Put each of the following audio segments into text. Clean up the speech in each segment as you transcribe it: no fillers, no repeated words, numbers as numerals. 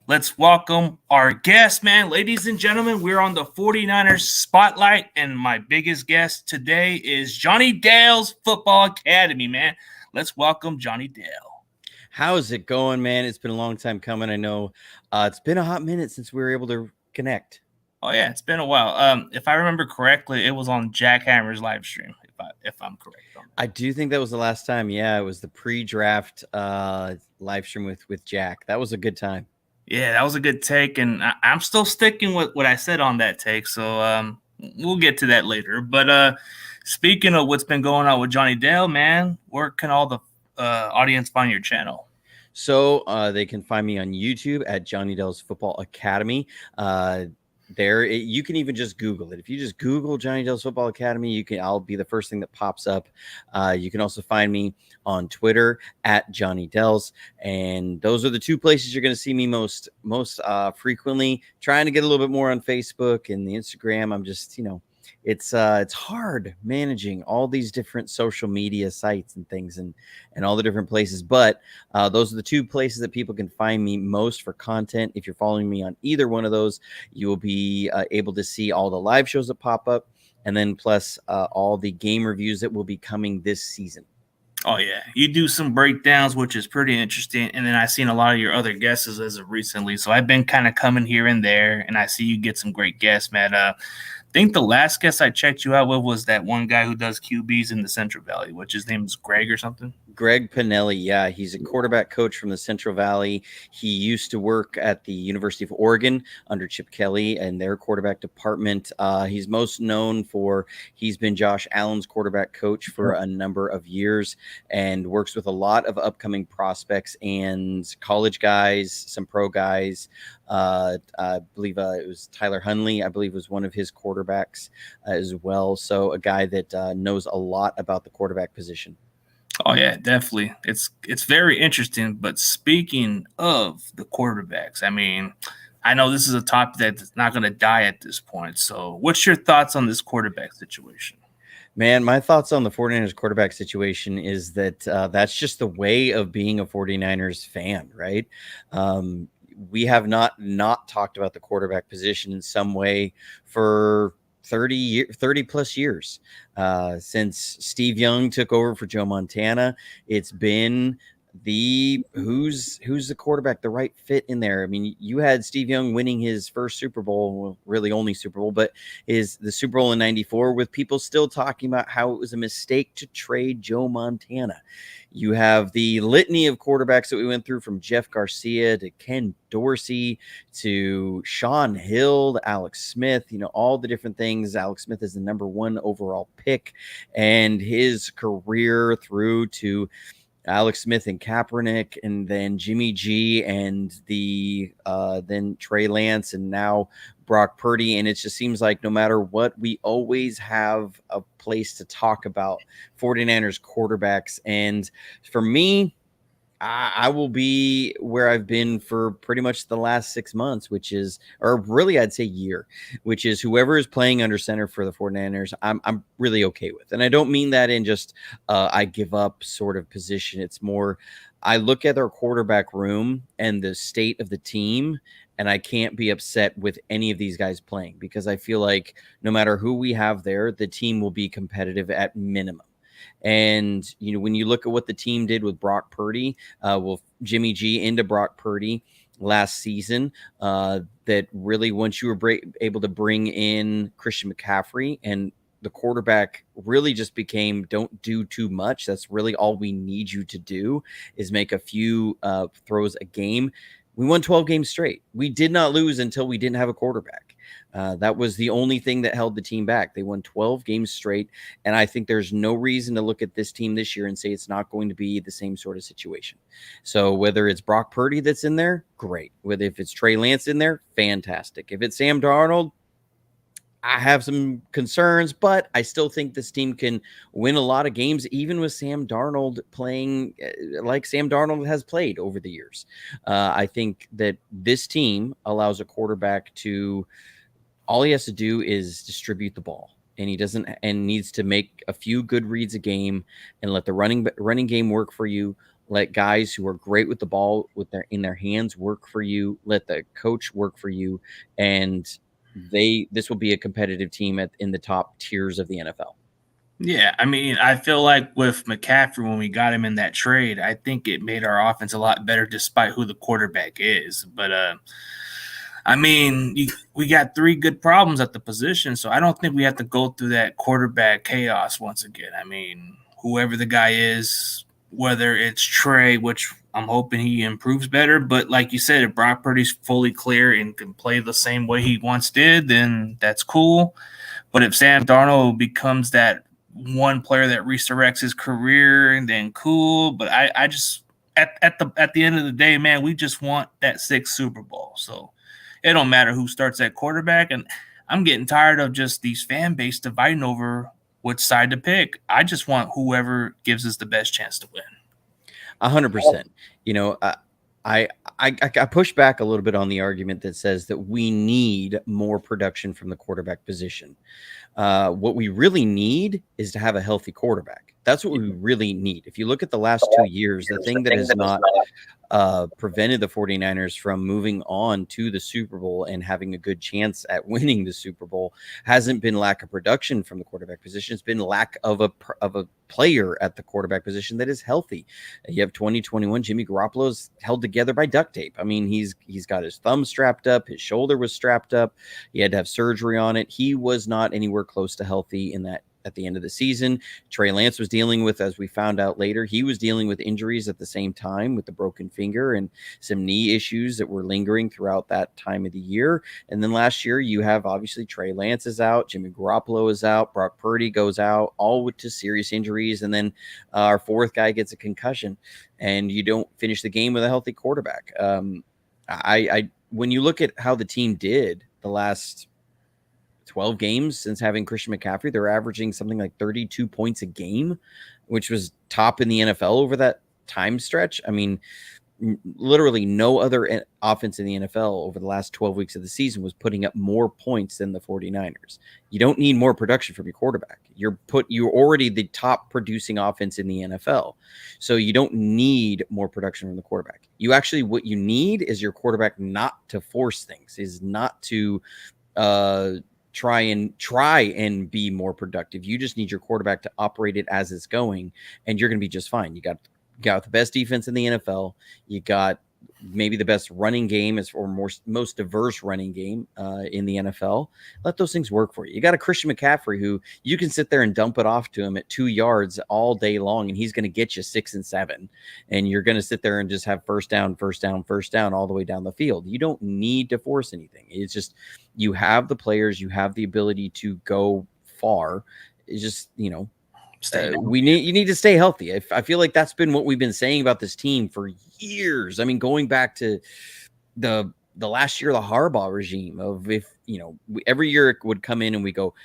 Let's welcome our guest, man. Ladies and gentlemen, we're on the 49ers Spotlight, and my biggest guest today is Johnny Dale's Football Academy, man. Let's welcome Johnny Dale. How's it going, man? It's been a long time coming. I know it's been a hot minute since we were able to connect. Oh, yeah, it's been a while. If I remember correctly, it was on Jack Hammer's live stream, if I'm correct. I do think that was the last time. Yeah, it was the pre-draft live stream with Jack. That was a good time. Yeah, that was a good take, and I'm still sticking with what I said on that take, so we'll get to that later. But speaking of what's been going on with Johnny Dale, man, where can all the audience find your channel? So they can find me on YouTube at Jonnydel's Football Academy. You can even just Google it. If you just Google Johnny Dell's Football Academy, I'll be the first thing that pops up. You can also find me on Twitter at Johnny Dells, and those are the two places you're going to see me most frequently. Trying to get a little bit more on Facebook and the Instagram. I'm just, it's hard managing all these different social media sites and things and all the different places. But those are the two places that people can find me most for content. If you're following me on either one of those, you will be able to see all the live shows that pop up, and then plus all the game reviews that will be coming this season. Oh, yeah. You do some breakdowns, which is pretty interesting. And then I've seen a lot of your other guests as of recently. So I've been kind of coming here and there, and I see you get some great guests, man. I think the last guest I checked you out with was that one guy who does QBs in the Central Valley, which his name is Greg or something. Greg Pinelli, yeah, he's a quarterback coach from the Central Valley. He used to work at the University of Oregon under Chip Kelly and their quarterback department. He's most known for he's been Josh Allen's quarterback coach for a number of years and works with a lot of upcoming prospects and college guys, some pro guys. I believe it was Tyler Hunley, I believe was one of his quarterbacks as well. So a guy that knows a lot about the quarterback position. Oh, yeah, definitely. It's very interesting. But speaking of the quarterbacks, I mean, I know this is a topic that's not going to die at this point. So what's your thoughts on this quarterback situation? Man, my thoughts on the 49ers quarterback situation is that that's just the way of being a 49ers fan, right? We have not talked about the quarterback position in some way for 30 plus years since Steve Young took over for Joe Montana. It's been who's the quarterback, the right fit in there. I mean, you had Steve Young winning his first Super Bowl, well, really only Super Bowl, but is the Super Bowl in '94 with people still talking about how it was a mistake to trade Joe Montana. You have the litany of quarterbacks that we went through, from Jeff Garcia to Ken Dorsey to Sean Hill to Alex Smith, all the different things. Alex Smith is the #1 overall pick, and his career through to Alex Smith and Kaepernick, and then Jimmy G, and then Trey Lance, and now Brock Purdy. And it just seems like no matter what, we always have a place to talk about 49ers quarterbacks. And for me, I will be where I've been for pretty much the last 6 months, or really I'd say year, which is whoever is playing under center for the 49ers, I'm really okay with. And I don't mean that in just I give up sort of position. It's more I look at their quarterback room and the state of the team, and I can't be upset with any of these guys playing, because I feel like no matter who we have there, the team will be competitive at minimum. And, when you look at what the team did with Brock Purdy, Jimmy G into Brock Purdy last season, that really once you were able to bring in Christian McCaffrey, and the quarterback really just became, don't do too much. That's really all we need you to do, is make a few throws a game. We won 12 games straight. We did not lose until we didn't have a quarterback. That was the only thing that held the team back. They won 12 games straight, and I think there's no reason to look at this team this year and say it's not going to be the same sort of situation. So whether it's Brock Purdy that's in there, great. If it's Trey Lance in there, fantastic. If it's Sam Darnold, I have some concerns, but I still think this team can win a lot of games, even with Sam Darnold playing like Sam Darnold has played over the years. I think that this team allows a quarterback to, all he has to do is distribute the ball, and needs to make a few good reads a game and let the running game work for you. Let guys who are great with the ball in their hands work for you. Let the coach work for you, and this will be a competitive team in the top tiers of the NFL. Yeah, I mean, I feel like with McCaffrey, when we got him in that trade, I think it made our offense a lot better despite who the quarterback is. But I mean, we got three good problems at the position, so I don't think we have to go through that quarterback chaos once again. I mean, whoever the guy is, whether it's Trey, which I'm hoping he improves better, but like you said, if Brock Purdy's fully clear and can play the same way he once did, then that's cool. But if Sam Darnold becomes that one player that resurrects his career, then cool. But I just at the end of the day, man, we just want that sixth Super Bowl. So it don't matter who starts at quarterback. And I'm getting tired of just these fan base dividing over which side to pick. I just want whoever gives us the best chance to win. 100%. You know, I push back a little bit on the argument that says that we need more production from the quarterback position. What we really need is to have a healthy quarterback. That's what we really need. If you look at the last 2 years, the thing that has not prevented the 49ers from moving on to the Super Bowl and having a good chance at winning the Super Bowl hasn't been lack of production from the quarterback position. It's been lack of a player at the quarterback position that is healthy. You have 2021 Jimmy Garoppolo's held together by duct tape. I mean, he's got his thumb strapped up, his shoulder was strapped up. He had to have surgery on it. He was not anywhere close to healthy in that at the end of the season. Trey Lance was dealing with, as we found out later, he was dealing with injuries at the same time with the broken finger and some knee issues that were lingering throughout that time of the year. And then last year, you have obviously Trey Lance is out, Jimmy Garoppolo is out, Brock Purdy goes out, all to serious injuries. And then our fourth guy gets a concussion, and you don't finish the game with a healthy quarterback. When you look at how the team did the last 12 games since having Christian McCaffrey, they're averaging something like 32 points a game, which was top in the NFL over that time stretch. I mean, literally no other offense in the NFL over the last 12 weeks of the season was putting up more points than the 49ers. You don't need more production from your quarterback. You're already the top producing offense in the NFL. So you don't need more production from the quarterback. What you need is your quarterback not to force things, is not to try and be more productive. You just need your quarterback to operate it as it's going, and you're going to be just fine. You got the best defense in the NFL. You got maybe the best running game most diverse running game in the NFL. Let those things work for you. You got a Christian McCaffrey who you can sit there and dump it off to him at 2 yards all day long, and he's going to get you 6 and 7. And you're going to sit there and just have first down all the way down the field. You don't need to force anything. It's just you have the players, you have the ability to go far. It's just, you need to stay healthy. I feel like that's been what we've been saying about this team for years. I mean, going back to the last year, the Harbaugh regime of every year it would come in and we go,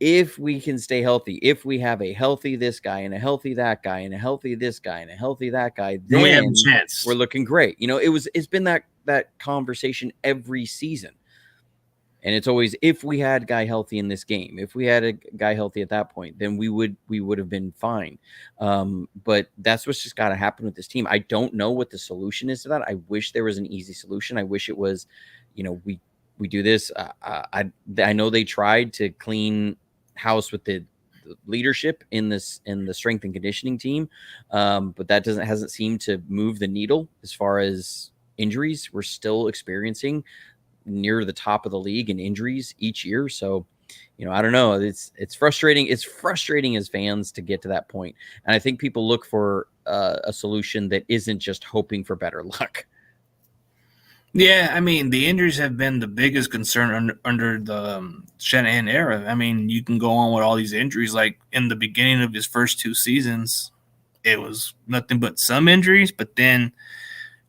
if we can stay healthy, if we have a healthy this guy and a healthy that guy and a healthy this guy and a healthy that guy, then we have a chance. We're looking great. It's been that conversation every season. And it's always, if we had a guy healthy in this game, if we had a guy healthy at that point, then we would have been fine. But that's what's just got to happen with this team. I don't know what the solution is to that. I wish there was an easy solution. I wish it was, we do this. I know they tried to clean house with the leadership in the strength and conditioning team, but that hasn't seemed to move the needle as far as injuries. We're still experiencing near the top of the league in injuries each year. So, I don't know. It's frustrating. It's frustrating as fans to get to that point. And I think people look for a solution that isn't just hoping for better luck. Yeah, I mean, the injuries have been the biggest concern under the Shanahan era. I mean, you can go on with all these injuries. Like in the beginning of his first 2 seasons, it was nothing but some injuries. But then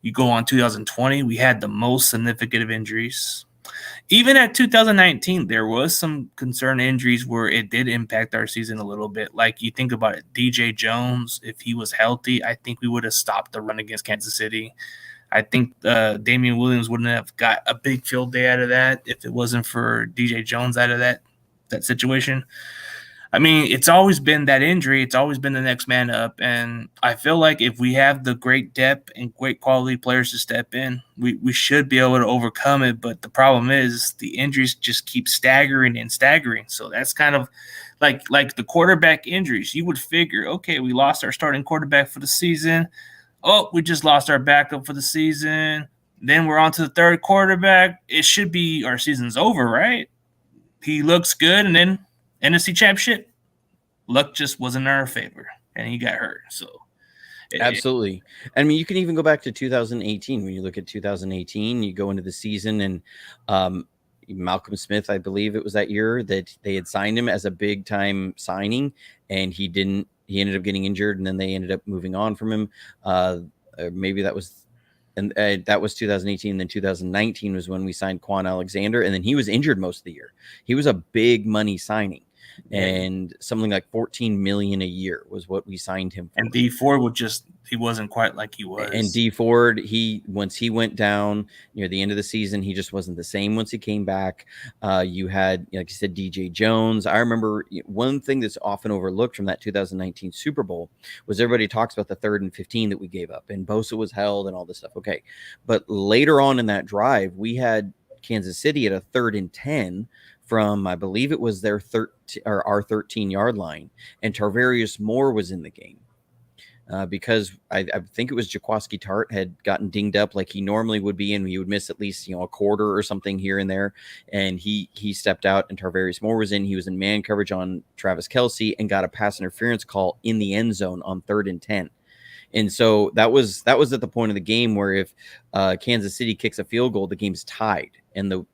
you go on 2020, we had the most significant of injuries. Even at 2019, there was some concern injuries where it did impact our season a little bit. Like you think about it, DJ Jones, if he was healthy, I think we would have stopped the run against Kansas City. I think Damian Williams wouldn't have got a big field day out of that if it wasn't for DJ Jones out of that situation. I mean, it's always been that injury. It's always been the next man up. And I feel like if we have the great depth and great quality players to step in, we should be able to overcome it. But the problem is the injuries just keep staggering and staggering. So that's kind of like the quarterback injuries. You would figure, okay, we lost our starting quarterback for the season. Oh, we just lost our backup for the season. Then we're on to the third quarterback. It should be our season's over, right? He looks good, and then NFC Championship, luck just wasn't in our favor, and he got hurt. So, Absolutely. I mean, you can even go back to 2018. When you look at 2018, you go into the season, and Malcolm Smith, I believe it was that year that they had signed him as a big time signing, and he didn't. He ended up getting injured, and then they ended up moving on from him. Maybe that was, and that was 2018. And then 2019 was when we signed Quan Alexander, and then he was injured most of the year. He was a big money signing. And something like 14 million a year was what we signed him for. And D Ford he wasn't quite like he was. And D Ford, once he went down near the end of the season, he just wasn't the same once he came back. You had, like you said, DJ Jones. I remember one thing that's often overlooked from that 2019 Super Bowl was everybody talks about the 3rd and 15 that we gave up, and Bosa was held and all this stuff. Okay, but later on in that drive, we had Kansas City at a 3rd and 10 from, I believe it was our 13-yard line, and Tarvarius Moore was in the game because I think it was Jaquaski Tart had gotten dinged up like he normally would be, and he would miss at least a quarter or something here and there, and he stepped out, and Tarvarius Moore was in. He was in man coverage on Travis Kelce and got a pass interference call in the end zone on 3rd and 10. And so that was at the point of the game where if Kansas City kicks a field goal, the game's tied, and the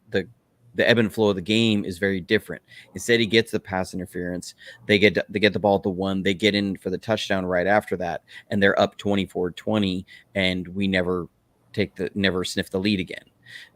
ebb and flow of the game is very different. Instead, he gets the pass interference. They get the ball at the 1. They get in for the touchdown right after that, and they're up 24-20, and we never sniff the lead again.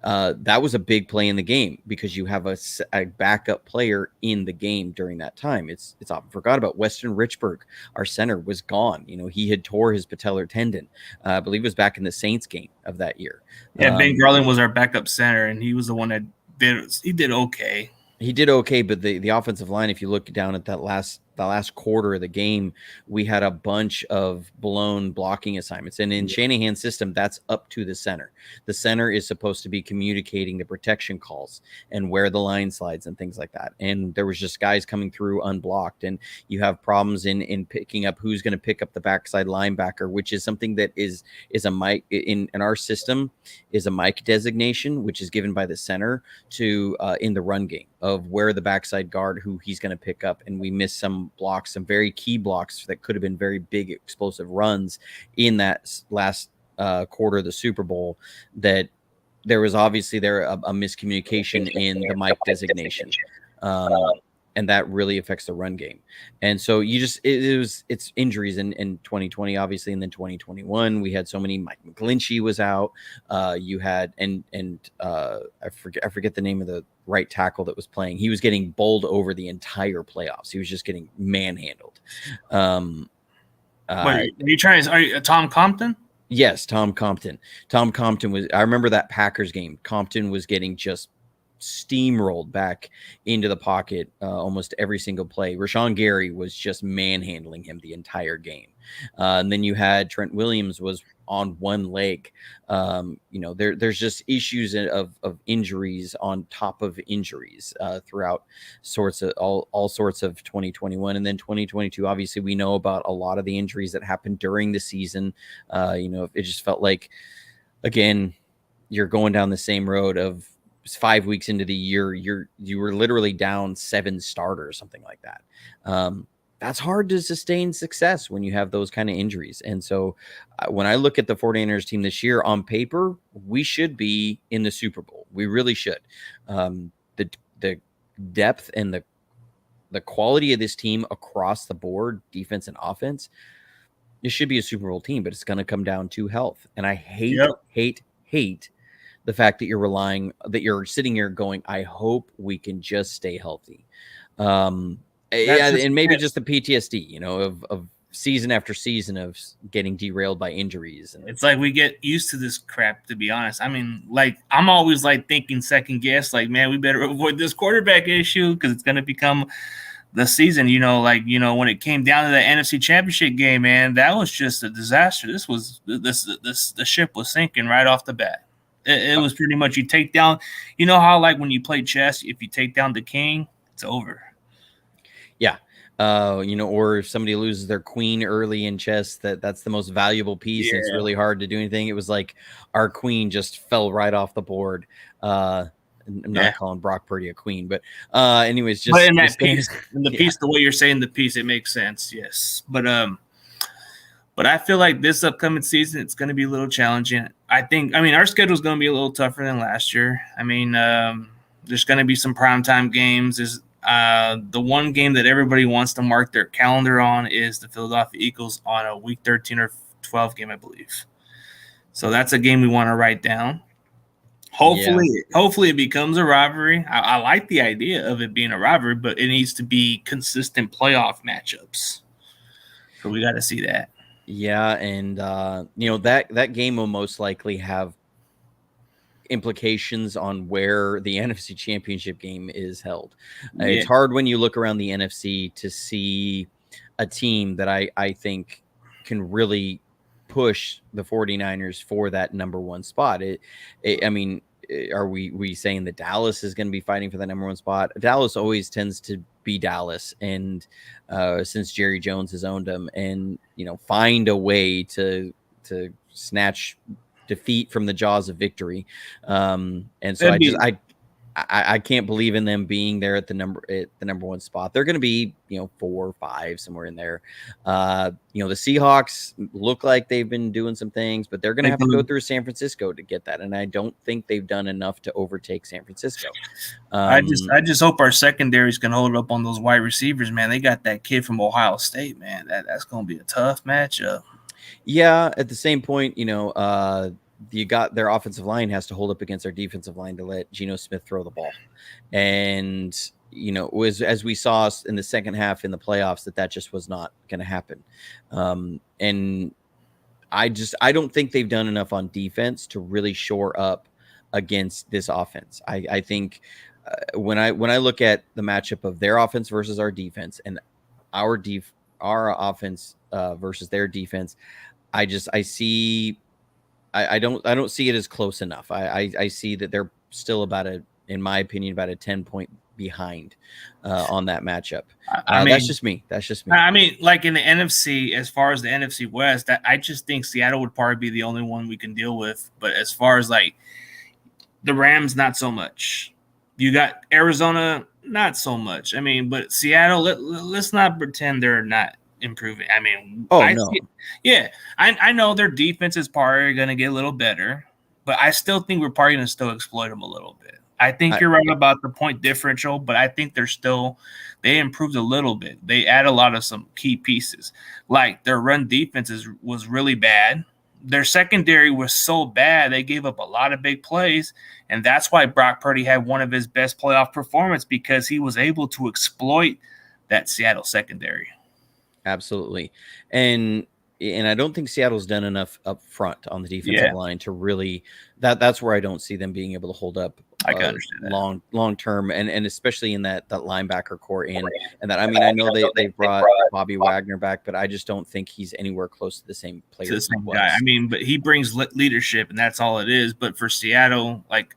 That was a big play in the game because you have a backup player in the game during that time. It's often forgot about. Weston Richburg, our center, was gone. He had tore his patellar tendon. I believe it was back in the Saints game of that year. Yeah, Ben Garland was our backup center, and he was the one that did okay. He did okay, but the offensive line, if you look down at the last quarter of the game, we had a bunch of blown blocking assignments. And in Shanahan's system, that's up to the center. The center is supposed to be communicating the protection calls and where the line slides and things like that. And there was just guys coming through unblocked, and you have problems in picking up who's going to pick up the backside linebacker, which is something that is a mic in our system is a mic designation, which is given by the center to in the run game of where the backside guard, who he's going to pick up. And we missed some blocks, some very key blocks that could have been very big explosive runs in that last quarter of the Super Bowl, that there was obviously a miscommunication in the mic designation. And that really affects the run game. And so it's injuries in 2020, obviously. And then 2021, we had so many. Mike McGlinchey was out. You had, I forget the name of the right tackle that was playing. He was getting bowled over the entire playoffs. He was just getting manhandled. Are you Tom Compton? Yes, Tom Compton. Tom Compton was, I remember that Packers game. Compton was getting just steamrolled back into the pocket almost every single play. Rashawn Gary was just manhandling him the entire game. And then you had Trent Williams was on one leg. There's just issues of injuries on top of injuries throughout all sorts of 2021. And then 2022, obviously we know about a lot of the injuries that happened during the season. It just felt like, again, you're going down the same road of 5 weeks into the year, you were literally down 7 starters, something like that. That's hard to sustain success when you have those kind of injuries. And so when I look at the 49ers team this year, on paper, we should be in the Super Bowl. We really should. The depth and the quality of this team across the board, defense and offense, it should be a Super Bowl team, but it's going to come down to health. And I hate the fact that you're sitting here going, I hope we can just stay healthy. And maybe just the PTSD, of season after season of getting derailed by injuries. And it's like we get used to this crap, to be honest. I mean, like, I'm always like thinking second guess, like, man, we better avoid this quarterback issue because it's going to become the season, when it came down to the NFC Championship game, man, that was just a disaster. The ship was sinking right off the bat. It was pretty much you take down, how like when you play chess, if you take down the king, it's over. Yeah. Or if somebody loses their queen early in chess, that's the most valuable piece. Yeah. And it's really hard to do anything. It was like our queen just fell right off the board. I'm not calling Brock Purdy a queen, but anyways, just in that piece, the way you're saying the piece, it makes sense. Yes. But I feel like this upcoming season, it's going to be a little challenging. Our schedule is going to be a little tougher than last year. There's going to be some primetime games. There's the one game that everybody wants to mark their calendar on is the Philadelphia Eagles on a week 13 or 12 game, I believe. So that's a game we want to write down. Hopefully it becomes a rivalry. I like the idea of it being a rivalry, but it needs to be consistent playoff matchups. So we got to see that. Yeah, and that game will most likely have implications on where the NFC Championship game is held. Yeah. It's hard when you look around the NFC to see a team that I think can really push the 49ers for that number one spot. Are we saying that Dallas is going to be fighting for the number one spot? Dallas always tends to be Dallas, and since Jerry Jones has owned them, and find a way to snatch defeat from the jaws of victory. And so I can't believe in them being there at the number one spot. They're going to be 4 or 5 somewhere in there. The Seahawks look like they've been doing some things, but they're going to have to go through San Francisco to get that, and I don't think they've done enough to overtake San Francisco. I just hope our secondaries can hold up on those wide receivers, man. They got that kid from Ohio State, man. That's going to be a tough matchup. Yeah, at the same point, you got their offensive line has to hold up against our defensive line to let Geno Smith throw the ball. And, as we saw in the second half in the playoffs, that just was not going to happen. And I don't think they've done enough on defense to really shore up against this offense. I think when I look at the matchup of their offense versus our defense and our offense versus their defense, I don't see it as close enough. I see that they're still in my opinion, about a 10-point behind on that matchup. That's just me. Like in the NFC, as far as the NFC West, I just think Seattle would probably be the only one we can deal with. But as far as like the Rams, not so much. You got Arizona, not so much. But Seattle, let's not pretend they're not improving. I know their defense is probably going to get a little better, but I still think we're probably going to still exploit them a little bit. I think you're right about the point differential, but I think they improved a little bit. They add a lot of some key pieces. Like their run defense was really bad. Their secondary was so bad, they gave up a lot of big plays, and that's why Brock Purdy had one of his best playoff performances, because he was able to exploit that Seattle secondary. Absolutely. And I don't think Seattle's done enough up front on the defensive line to really that's where I don't see them being able to hold up I can understand that. long term, and especially in that linebacker core and that I know they brought Bobby Wagner back, but I just don't think he's anywhere close to the same player. To the same guy. But he brings leadership, and that's all it is. But for Seattle, like,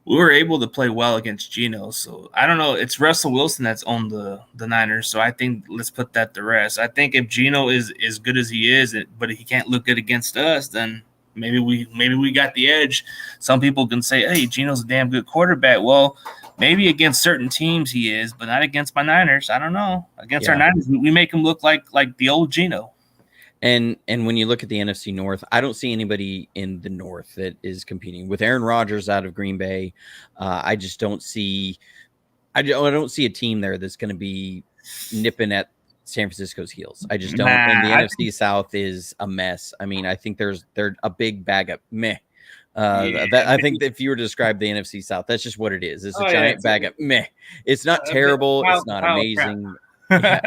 we were able to play well against Geno. So I don't know. It's Russell Wilson that's on the Niners. So I think let's put that to rest. I think if Geno is as good as he is, but he can't look good against us, then maybe we got the edge. Some people can say, hey, Geno's a damn good quarterback. Well, maybe against certain teams he is, but not against my Niners. I don't know. Against our Niners, we make him look like the old Geno. And when you look at the NFC North, I don't see anybody in the North that is competing with Aaron Rodgers out of Green Bay. I just don't see. I don't see a team there that's going to be nipping at San Francisco's heels. I just don't. And the NFC South is a mess. I think they're a big bag of meh. I think if you were to describe the NFC South, that's just what it is. It's a giant bag of meh. It's not terrible. It's not amazing. Yeah.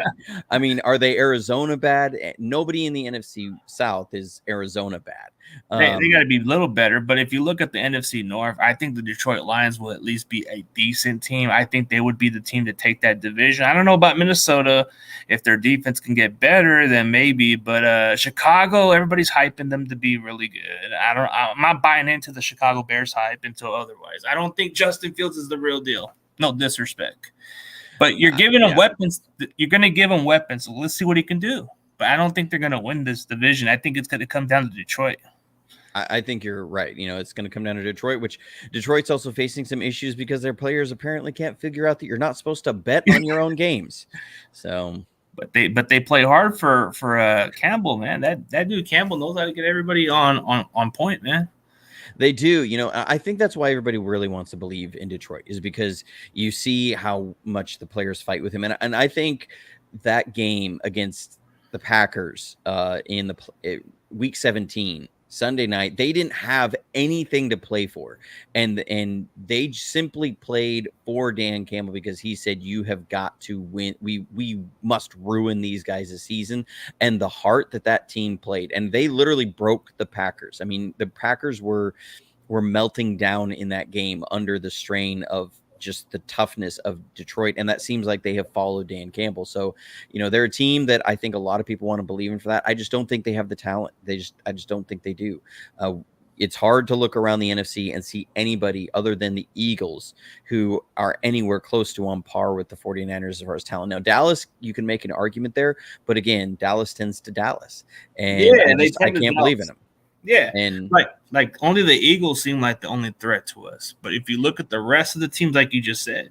I mean, are they Arizona bad? Nobody in the NFC South is Arizona bad. They got to be a little better. But if you look at the NFC North, I think the Detroit Lions will at least be a decent team. I think they would be the team to take that division. I don't know about Minnesota. If their defense can get better, then maybe. But Chicago, everybody's hyping them to be really good. I'm not buying into the Chicago Bears hype until otherwise. I don't think Justin Fields is the real deal. No disrespect. But you're giving him Yeah. weapons. You're going to give him weapons. So let's see what he can do. But I don't think they're going to win this division. I think it's going to come down to Detroit. I think you're right. It's going to come down to Detroit, which Detroit's also facing some issues because their players apparently can't figure out that you're not supposed to bet on your own games. So, but they play hard for Campbell, man. That dude Campbell knows how to get everybody on point, man. They do. I think that's why everybody really wants to believe in Detroit, is because you see how much the players fight with him, and I think that game against the Packers in the week 17. Sunday night, they didn't have anything to play for, and they simply played for Dan Campbell because he said, you have got to win. We must ruin these guys' season. And the heart that team played, and they literally broke the Packers. I mean, the Packers were melting down in that game under the strain of just the toughness of Detroit. And that seems like they have followed Dan Campbell. So, they're a team that I think a lot of people want to believe in for that. I just don't think they have the talent. I just don't think they do. It's hard to look around the NFC and see anybody other than the Eagles who are anywhere close to on par with the 49ers as far as talent. Now, Dallas, you can make an argument there, but again, Dallas tends to Dallas. And I can't believe in them. Yeah, and like only the Eagles seem like the only threat to us. But if you look at the rest of the teams, like you just said,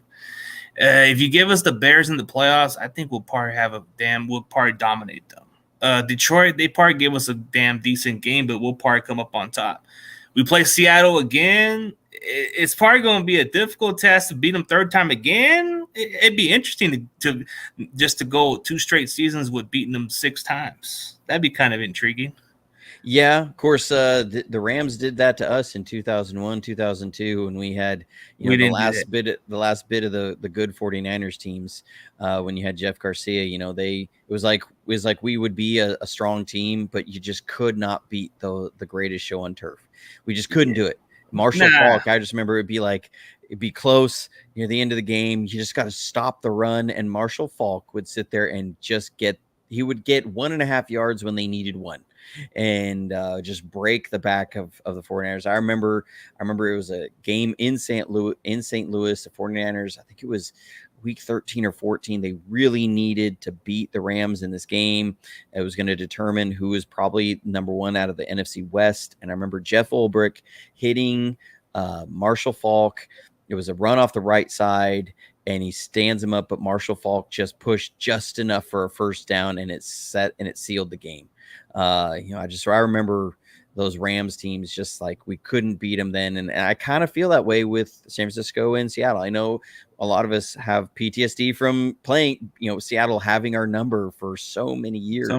if you give us the Bears in the playoffs, I think we'll probably dominate them. Detroit, they probably give us a damn decent game, but we'll probably come up on top. We play Seattle again. It's probably going to be a difficult test to beat them third time again. It'd be interesting to just to go 2 straight seasons with beating them 6 times. That'd be kind of intriguing. Yeah, of course, the Rams did that to us in 2001, 2002, when we had the last bit of the good 49ers teams. When you had Jeff Garcia, it was like we would be a strong team, but you just could not beat the greatest show on turf. We just couldn't do it. Marshall Faulk, I just remember it'd be close near the end of the game. You just got to stop the run, and Marshall Faulk would sit there and he would get 1.5 yards when they needed one, and just break the back of the 49ers. I remember it was a game in St. Louis, the 49ers, I think it was week 13 or 14. They really needed to beat the Rams in this game. It was going to determine who was probably number 1 out of the NFC West. And I remember Jeff Ulbrich hitting Marshall Faulk. It was a run off the right side, and he stands him up, but Marshall Faulk just pushed just enough for a first down, and it sealed the game. I remember those Rams teams, just like we couldn't beat them then. And I kind of feel that way with San Francisco and Seattle. I know a lot of us have PTSD from playing, Seattle having our number for so many years.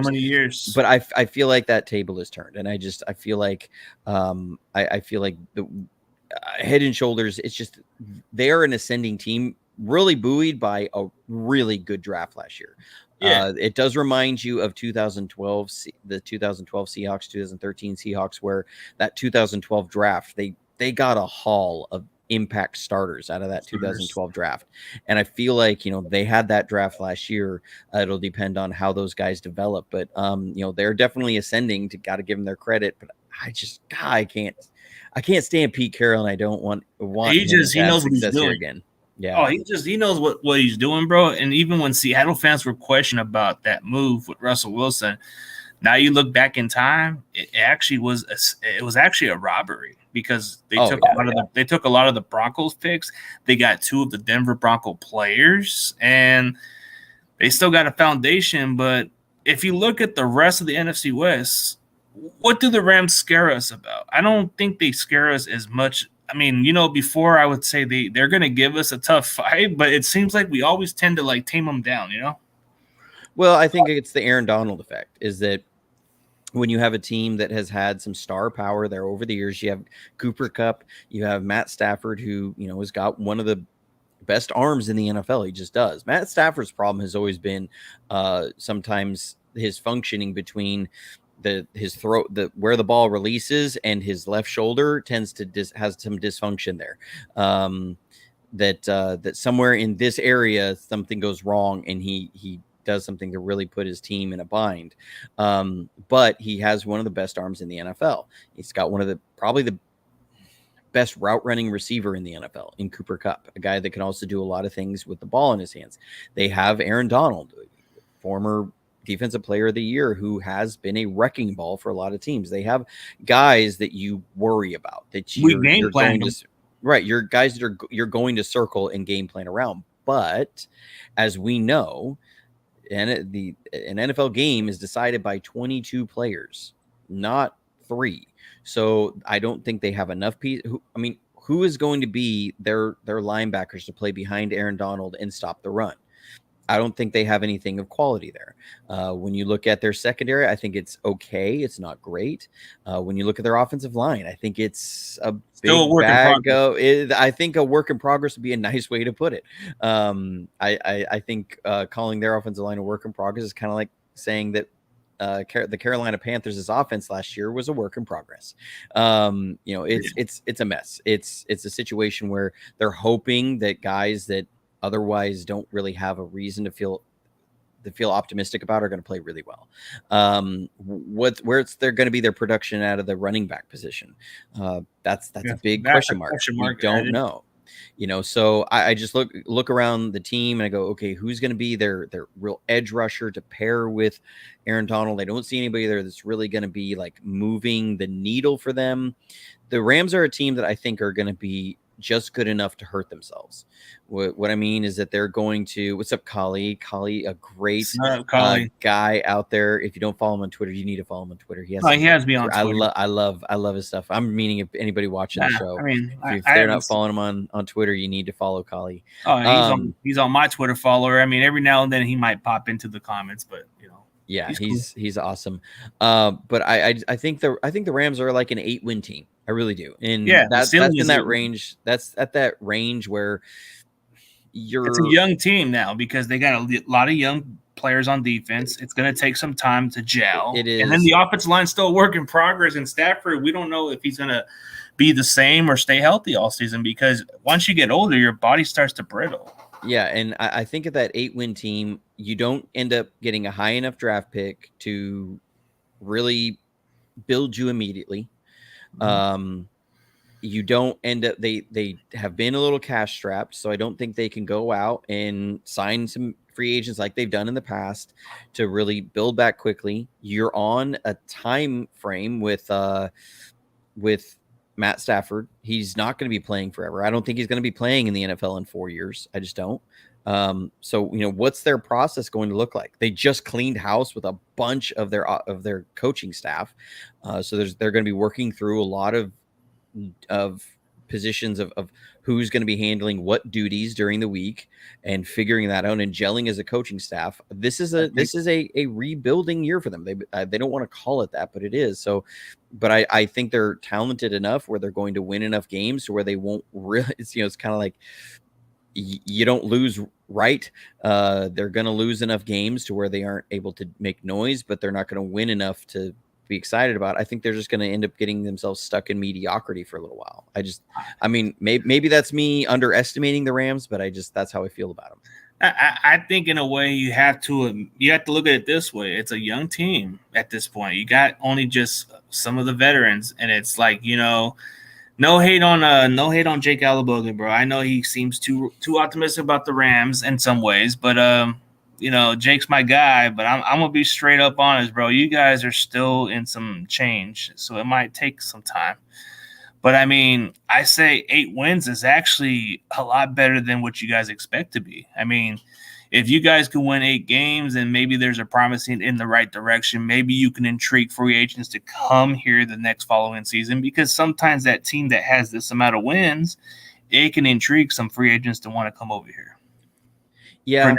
But I feel like that table is turned. And I feel like, I feel like the head and shoulders, it's just, they are an ascending team, really buoyed by a really good draft last year. Yeah. It does remind you of 2012, the 2012 Seahawks, 2013 Seahawks, where that 2012 draft, they got a haul of impact starters out of that 2012 draft. And I feel like, they had that draft last year. It'll depend on how those guys develop, but they're definitely ascending. Got to give them their credit, but I can't stand Pete Carroll, and I don't want he knows what he's doing again. Yeah. He knows what he's doing, bro. And even when Seattle fans were questioning about that move with Russell Wilson, now you look back in time, it was actually a robbery, because they took a lot of the Broncos picks. They got 2 of the Denver Bronco players, and they still got a foundation. But if you look at the rest of the NFC West, what do the Rams scare us about? I don't think they scare us as much. I mean, before I would say they're going to give us a tough fight, but it seems like we always tend to tame them down, Well, I think it's the Aaron Donald effect, is that when you have a team that has had some star power there over the years, you have Cooper Kupp, you have Matt Stafford, who, has got one of the best arms in the NFL. He just does. Matt Stafford's problem has always been sometimes his functioning between his throat, where the ball releases, and his left shoulder tends to has some dysfunction there. That somewhere in this area something goes wrong, and he does something to really put his team in a bind. But he has one of the best arms in the NFL. He's got one of probably the best route running receiver in the NFL in Cooper Kupp, a guy that can also do a lot of things with the ball in his hands. They have Aaron Donald, former defensive player of the year, who has been a wrecking ball for a lot of teams. They have guys that you worry about, that you're going to, right. You're guys that you're going to circle and game plan around. But as we know, and an NFL game is decided by 22 players, not 3. So I don't think they have enough who is going to be their linebackers to play behind Aaron Donald and stop the run? I don't think they have anything of quality there. When you look at their secondary, I think it's okay. It's not great. When you look at their offensive line, I think it's a big bag of. I think a work in progress would be a nice way to put it. I think calling their offensive line a work in progress is kind of like saying that the Carolina Panthers' offense last year was a work in progress. It's a mess. It's a situation where they're hoping that guys that otherwise don't really have a reason to feel optimistic about are going to play really well. They're going to be their production out of the running back position. That's a big question mark. We don't know. So I just look around the team and I go, okay, who's going to be their real edge rusher to pair with Aaron Donald? I don't see anybody there that's really going to be like moving the needle for them. The Rams are a team that I think are going to be just good enough to hurt themselves. What I mean is that they're going to. What's up, Kali? Kali, a great guy out there. If you don't follow him on Twitter, you need to follow him on Twitter. He has me on Twitter. I love his stuff. I'm meaning if anybody watching the show, if they're not following him on Twitter, you need to follow Kali. Oh, he's on my Twitter follower. I mean, every now and then he might pop into the comments, but yeah, he's awesome. But I think the Rams are like an 8-win team. I really do. And that's in that range. That's at that range where it's a young team now because they got a lot of young players on defense. It's going to take some time to gel. It is. And then the offensive line's still a work in progress. And Stafford, we don't know if he's going to be the same or stay healthy all season because once you get older, your body starts to brittle. Yeah, and I think at that 8-win team, you don't end up getting a high enough draft pick to really build you immediately. Mm-hmm. You don't end up. They have been a little cash strapped, so I don't think they can go out and sign some free agents like they've done in the past to really build back quickly. You're on a time frame with Matt Stafford. He's not going to be playing forever. I don't think he's going to be playing in the NFL in 4 years. I just don't. So what's their process going to look like? They just cleaned house with a bunch of their coaching staff. So they're going to be working through a lot of positions of who's going to be handling what duties during the week and figuring that out and gelling as a coaching staff. This is a rebuilding year for them. They don't want to call it that, but it is. So, but I think they're talented enough where they're going to win enough games to where they won't really, it's kind of like you don't lose right. They're going to lose enough games to where they aren't able to make noise, but they're not going to win enough to be excited about. I think they're just going to end up getting themselves stuck in mediocrity for a little while. Maybe that's me underestimating the Rams, but that's how I feel about them. I think in a way you have to look at it this way. It's a young team at this point. You got only just some of the veterans, and it's like, no hate on Jake Alaboga, bro. I know he seems too optimistic about the Rams in some ways, but Jake's my guy, but I'm gonna be straight up honest, bro. You guys are still in some change, so it might take some time. But I mean, I say 8 wins is actually a lot better than what you guys expect to be. I mean, if you guys can win 8 games and maybe there's a promising in the right direction, maybe you can intrigue free agents to come here the next following season, because sometimes that team that has this amount of wins, it can intrigue some free agents to want to come over here. Yeah.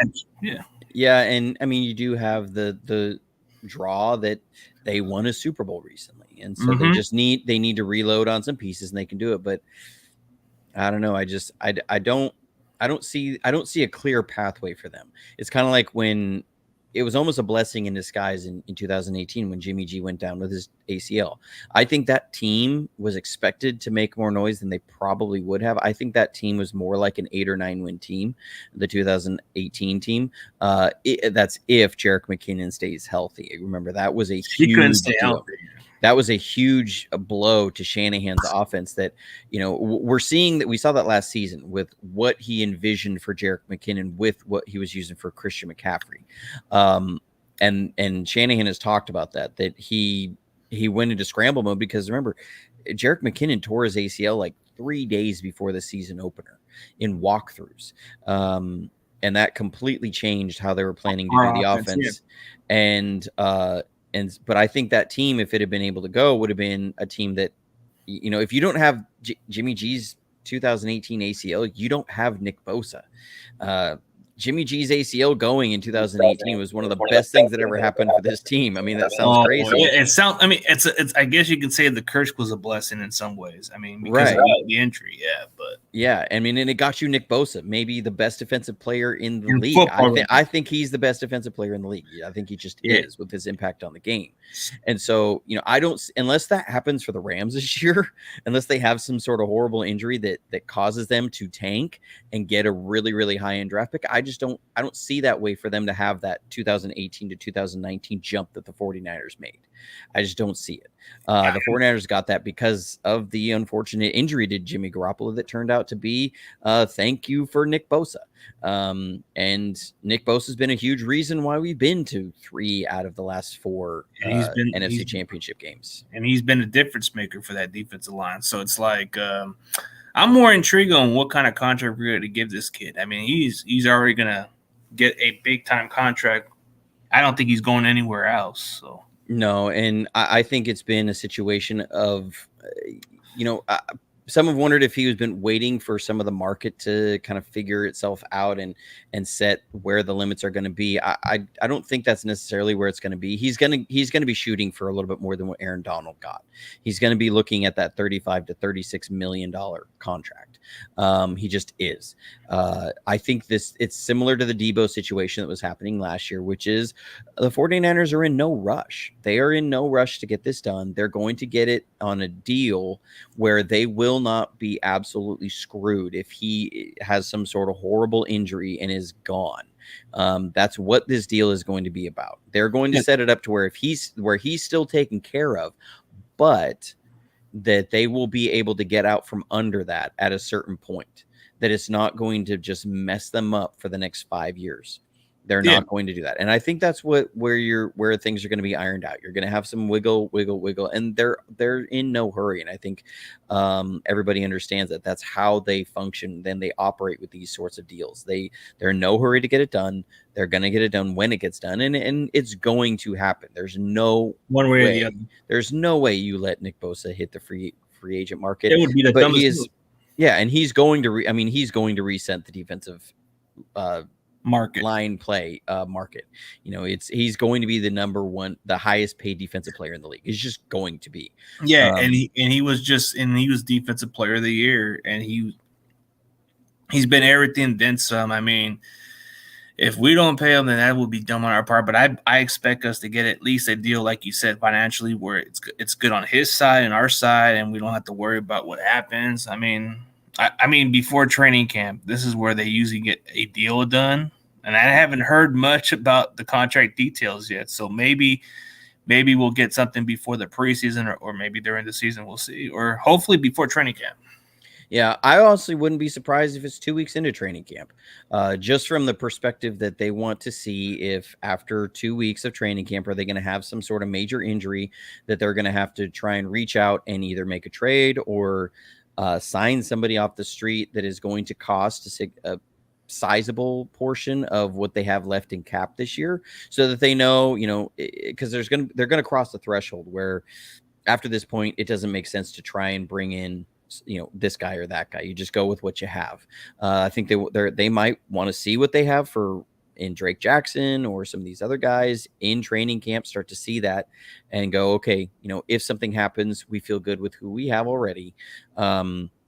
Yeah, and I mean, you do have the draw that they won a Super Bowl recently, and so they need to reload on some pieces, and they can do it. But I don't know. I don't I don't see a clear pathway for them. It's kind of like when it was almost a blessing in disguise in 2018 when Jimmy G went down with his ACL. I think that team was expected to make more noise than they probably would have. I think that team was more like an 8 or 9 win team, the 2018 team. That's if Jerick McKinnon stays healthy. Remember, that was a He couldn't huge stay deal. healthy. That was a huge blow to Shanahan's offense that, we're seeing that we saw that last season with what he envisioned for Jerick McKinnon with what he was using for Christian McCaffrey. And Shanahan has talked about that he went into scramble mode because remember, Jerick McKinnon tore his ACL like 3 days before the season opener in walkthroughs. And that completely changed how they were planning to do the offense. Yeah. But I think that team, if it had been able to go, would have been a team that, if you don't have Jimmy G's 2018 ACL, you don't have Nick Bosa. Jimmy G's ACL going in 2018 was one of the best things that ever happened for this team. I mean, that sounds crazy. It sounds. I mean, it's. I guess you could say the curse was a blessing in some ways. I mean, because of the injury, yeah. But yeah, I mean, and it got you Nick Bosa, maybe the best defensive player in the league. I think he's the best defensive player in the league. I think he just is with his impact on the game. And so, I don't, unless that happens for the Rams this year, unless they have some sort of horrible injury that causes them to tank and get a really, really high end draft pick, I don't see that way for them to have that 2018 to 2019 jump that the 49ers made. I just don't see it. The 49ers got that because of the unfortunate injury to Jimmy Garoppolo that turned out to be thank you for Nick Bosa. And Nick Bosa has been a huge reason why we've been to 3 out of the last 4 NFC Championship games. And he's been a difference maker for that defensive line. So it's like I'm more intrigued on what kind of contract we're going to give this kid. I mean, he's already going to get a big-time contract. I don't think he's going anywhere else. So. No, and I think it's been a situation of, some have wondered if he has been waiting for some of the market to kind of figure itself out and set where the limits are going to be. I don't think that's necessarily where it's going to be. He's going to be shooting for a little bit more than what Aaron Donald got. He's going to be looking at that $35 to $36 million contract. He just is. I think it's similar to the Debo situation that was happening last year, which is the 49ers are in no rush. They are in no rush to get this done. They're going to get it on a deal where they will not be absolutely screwed if he has some sort of horrible injury and is gone. That's what this deal is going to be about. They're going to set it up to where he's still taken care of, but that they will be able to get out from under that at a certain point, that it's not going to just mess them up for the next 5 years. They're not going to do that. And I think that's where things are going to be ironed out. You're going to have some wiggle, and they're in no hurry. And I think everybody understands that that's how they function. Then they operate with these sorts of deals. They're in no hurry to get it done. They're going to get it done when it gets done. And it's going to happen. There's no one way or the other. There's no way you let Nick Bosa hit the free agent market. It would be the dumbest move. Yeah. And he's going to, he's going to reset the defensive, market line play market. He's going to be the number one, the highest paid defensive player in the league. He's just going to be. Yeah, and he was defensive player of the year, and he's been everything then some. I mean, if we don't pay him, then that would be dumb on our part. But I expect us to get at least a deal, like you said, financially, where it's good on his side and our side, and we don't have to worry about what happens. I mean, before training camp, this is where they usually get a deal done. And I haven't heard much about the contract details yet. So maybe we'll get something before the preseason or maybe during the season. We'll see. Or hopefully before training camp. Yeah, I honestly wouldn't be surprised if it's 2 weeks into training camp. Just from the perspective that they want to see if after 2 weeks of training camp, are they going to have some sort of major injury that they're going to have to try and reach out and either make a trade or sign somebody off the street that is going to cost a sizable portion of what they have left in cap this year, so that they know, because they're going to cross the threshold where after this point, it doesn't make sense to try and bring in, this guy or that guy. You just go with what you have. I think they might want to see what they have in Drake Jackson or some of these other guys in training camp, start to see that and go, okay, if something happens, we feel good with who we have already.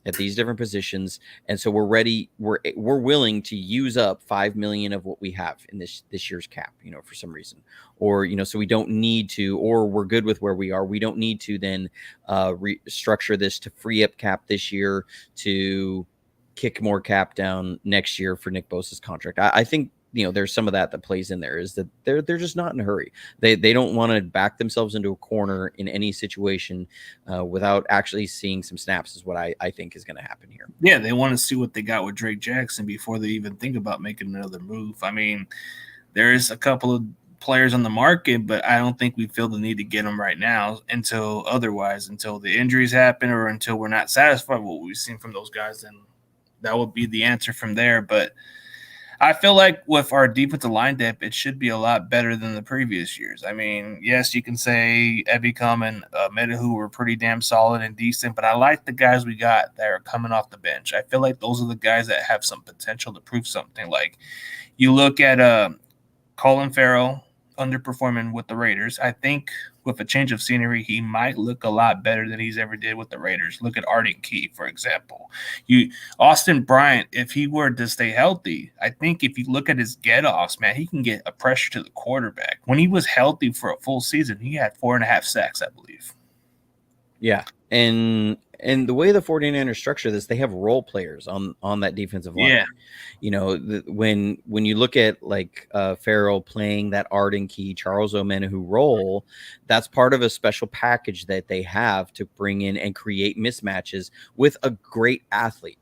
at these different positions, and so we're ready. We're willing to use up $5 million of what we have in this year's cap, for some reason, or so we don't need to, or we're good with where we are. We don't need to then restructure this to free up cap this year to kick more cap down next year for Nick Bosa's contract. I think there's some of that plays in there, is that they're just not in a hurry. They don't want to back themselves into a corner in any situation without actually seeing some snaps, is what I think is going to happen here. Yeah, they want to see what they got with Drake Jackson before they even think about making another move. I mean, there's a couple of players on the market, but I don't think we feel the need to get them right now until the injuries happen or until we're not satisfied with what we've seen from those guys. Then that would be the answer from there. But I feel like with our defensive line depth, it should be a lot better than the previous years. I mean, yes, you can say Ebicom and Medahu were pretty damn solid and decent, but I like the guys we got that are coming off the bench. I feel like those are the guys that have some potential to prove something. Like you look at Colin Farrell underperforming with the Raiders. I think with a change of scenery, he might look a lot better than he's ever did with the Raiders. Look at Arden Key, for example. Austin Bryant, if he were to stay healthy, I think if you look at his get-offs, man, he can get a pressure to the quarterback. When he was healthy for a full season, he had 4.5 sacks, I believe. Yeah, and the way the 49ers structure this, they have role players on that defensive line. Yeah. When you look at like Farrell playing that Arden Key, Charles Omenihu role, that's part of a special package that they have to bring in and create mismatches with a great athlete.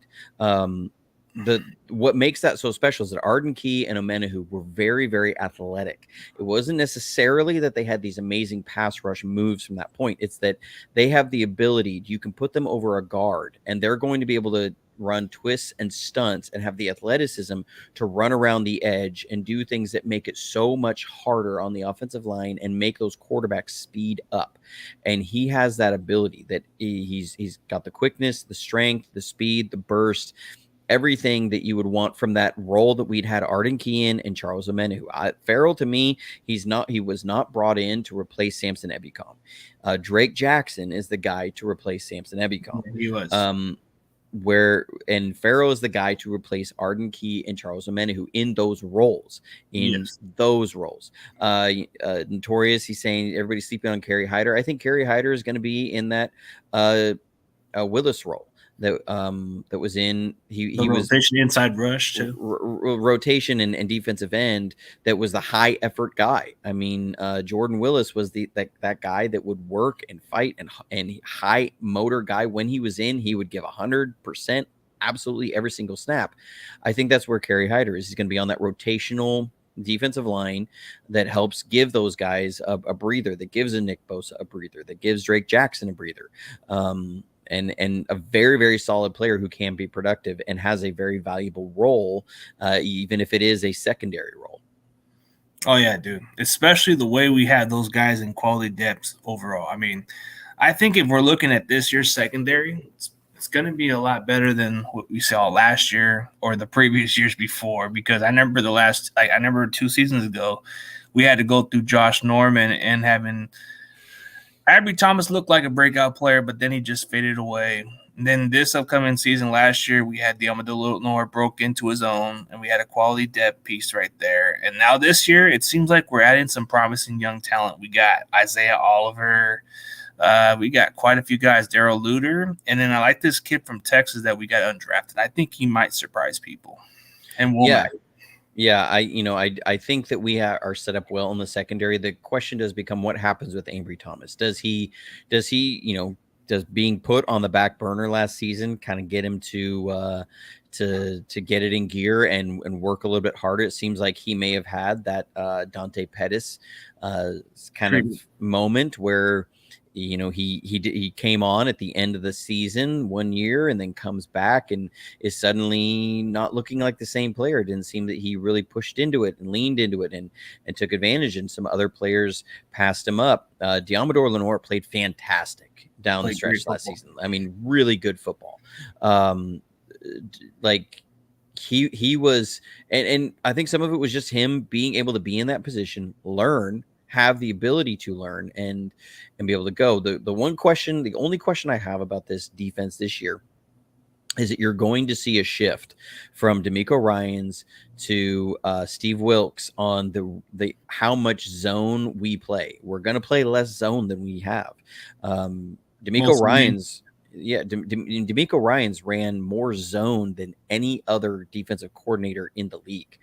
What makes that so special is that Arden Key and Omenihu were very, very athletic. It wasn't necessarily that they had these amazing pass rush moves from that point. It's that they have the ability, you can put them over a guard and they're going to be able to run twists and stunts and have the athleticism to run around the edge and do things that make it so much harder on the offensive line and make those quarterbacks speed up. And he has that ability, that he's got the quickness, the strength, the speed, the burst, everything that you would want from that role that we'd had Arden Key in and Charles Omenihu. Farrell, to me, he was not brought in to replace Samson Ebicom. Drake Jackson is the guy to replace Samson Ebicom. He was. Farrell is the guy to replace Arden Key and Charles Omenihu in those roles. Notorious, he's saying everybody's sleeping on Kerry Hyder. I think Kerry Hyder is going to be in that Willis role. That was in he was rotation inside rush too. Rotation and defensive end. That was the high effort guy. I mean, Jordan Willis was that guy that would work and fight and high motor guy. When he was in, he would give 100% absolutely every single snap. I think that's where Kerry Hyder is. He's going to be on that rotational defensive line that helps give those guys a breather, that gives a Nick Bosa a breather, that gives Drake Jackson a breather. And a very, very solid player who can be productive and has a very valuable role, even if it is a secondary role. Oh, yeah, dude. Especially the way we had those guys in quality depth overall. I mean, I think if we're looking at this year's secondary, it's going to be a lot better than what we saw last year or the previous years before, because I remember I remember 2 seasons ago, we had to go through Josh Norman and having – Abby Thomas looked like a breakout player, but then he just faded away. And then this upcoming season last year, we had Diamador broke into his own, and we had a quality depth piece right there. And now this year, it seems like we're adding some promising young talent. We got Isaiah Oliver. We got quite a few guys, Darrell Luter. And then I like this kid from Texas that we got undrafted. I think he might surprise people. And Yeah, I think that we are set up well in the secondary. The question does become what happens with Ambry Thomas. Does being put on the back burner last season kind of get him to get it in gear and work a little bit harder? It seems like he may have had that Dante Pettis kind of moment where he came on at the end of the season 1 year and then comes back and is suddenly not looking like the same player. It didn't seem that he really pushed into it and leaned into it and took advantage, and some other players passed him up. Diamador Lenore played fantastic down the stretch last season. I mean, really good football. He was, and I think some of it was just him being able to be in that position, have the ability to learn and be able to go. The only question I have about this defense this year is that you're going to see a shift from D'Amico Ryans to Steve Wilkes on the how much zone we play. We're going to play less zone than we have. D'Amico Mostly man. Ryans, yeah, D'Amico Ryans ran more zone than any other defensive coordinator in the league.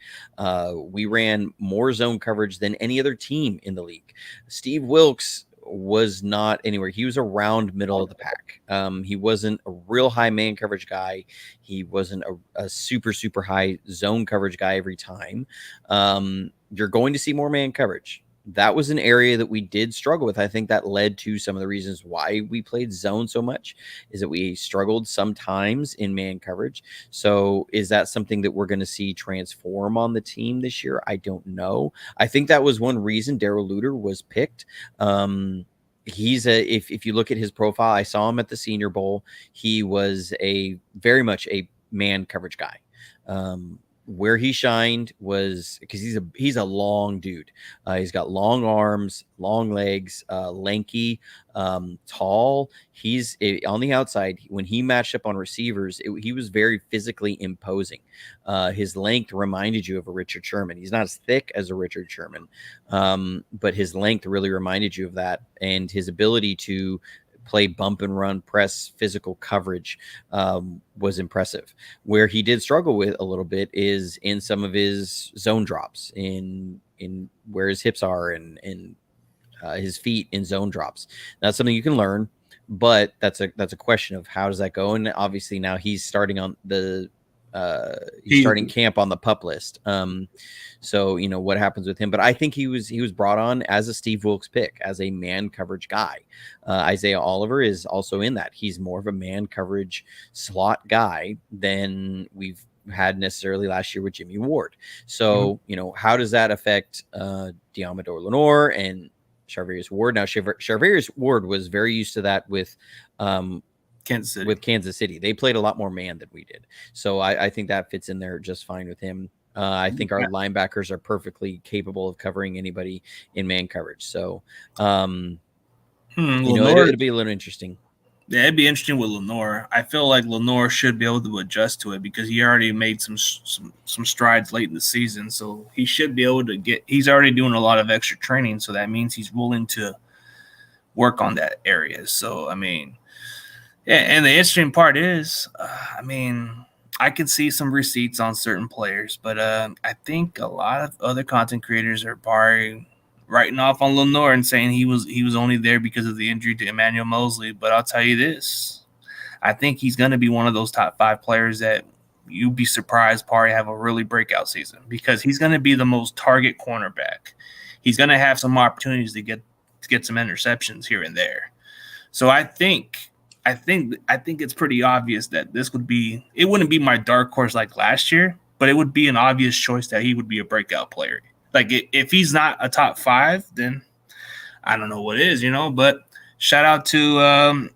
We ran more zone coverage than any other team in the league. Steve Wilkes was not anywhere. He was around middle of the pack. He wasn't a real high man coverage guy. He wasn't a super, super high zone coverage guy every time. You're going to see more man coverage. That was an area that we did struggle with. I think that led to some of the reasons why we played zone so much, is that we struggled sometimes in man coverage. So is that something that we're going to see transform on the team this year? I don't know. I think that was one reason Darrell Luter was picked. He's if you look at his profile, I saw him at the Senior Bowl. He was a very much a man coverage guy. Where he shined was because he's a long dude. He's got long arms, long legs, lanky, tall. He's on the outside. When he matched up on receivers, he was very physically imposing. His length reminded you of a Richard Sherman. He's not as thick as a Richard Sherman, but his length really reminded you of that, and his ability to play bump and run, press, physical coverage was impressive. Where he did struggle with a little bit is in some of his zone drops, in where his hips are and his feet in zone drops. That's something you can learn, but that's a question of how does that go. And obviously now he's starting on the he's starting camp on the PUP list. So, you know, what happens with him, but I think he was brought on as a Steve Wilkes pick, as a man coverage guy. Isaiah Oliver is also in that. He's more of a man coverage slot guy than we've had necessarily last year with Jimmy Ward. So, you know, how does that affect Diamador Lenore and Charvarius Ward? Now, Charvarius Ward was very used to that with Kansas City. They played a lot more man than we did. So I think that fits in there just fine with him. I think our linebackers are perfectly capable of covering anybody in man coverage. So, you know, it'll be a little interesting. Yeah, it'd be interesting with Lenore. I feel like Lenore should be able to adjust to it because he already made some strides late in the season. So he should be able to he's already doing a lot of extra training. So that means he's willing to work on that area. So, I mean, yeah, and the interesting part is, I mean, I can see some receipts on certain players, but I think a lot of other content creators are probably writing off on Lenore and saying he was only there because of the injury to Emmanuel Mosley. But I'll tell you this, I think he's going to be one of those top 5 players that you'd be surprised probably have a really breakout season because he's going to be the most target cornerback. He's going to have some opportunities to get some interceptions here and there. So I think it's pretty obvious that it wouldn't be my dark horse like last year, but it would be an obvious choice that he would be a breakout player. Like if he's not a top 5, then I don't know what is, you know. But shout out to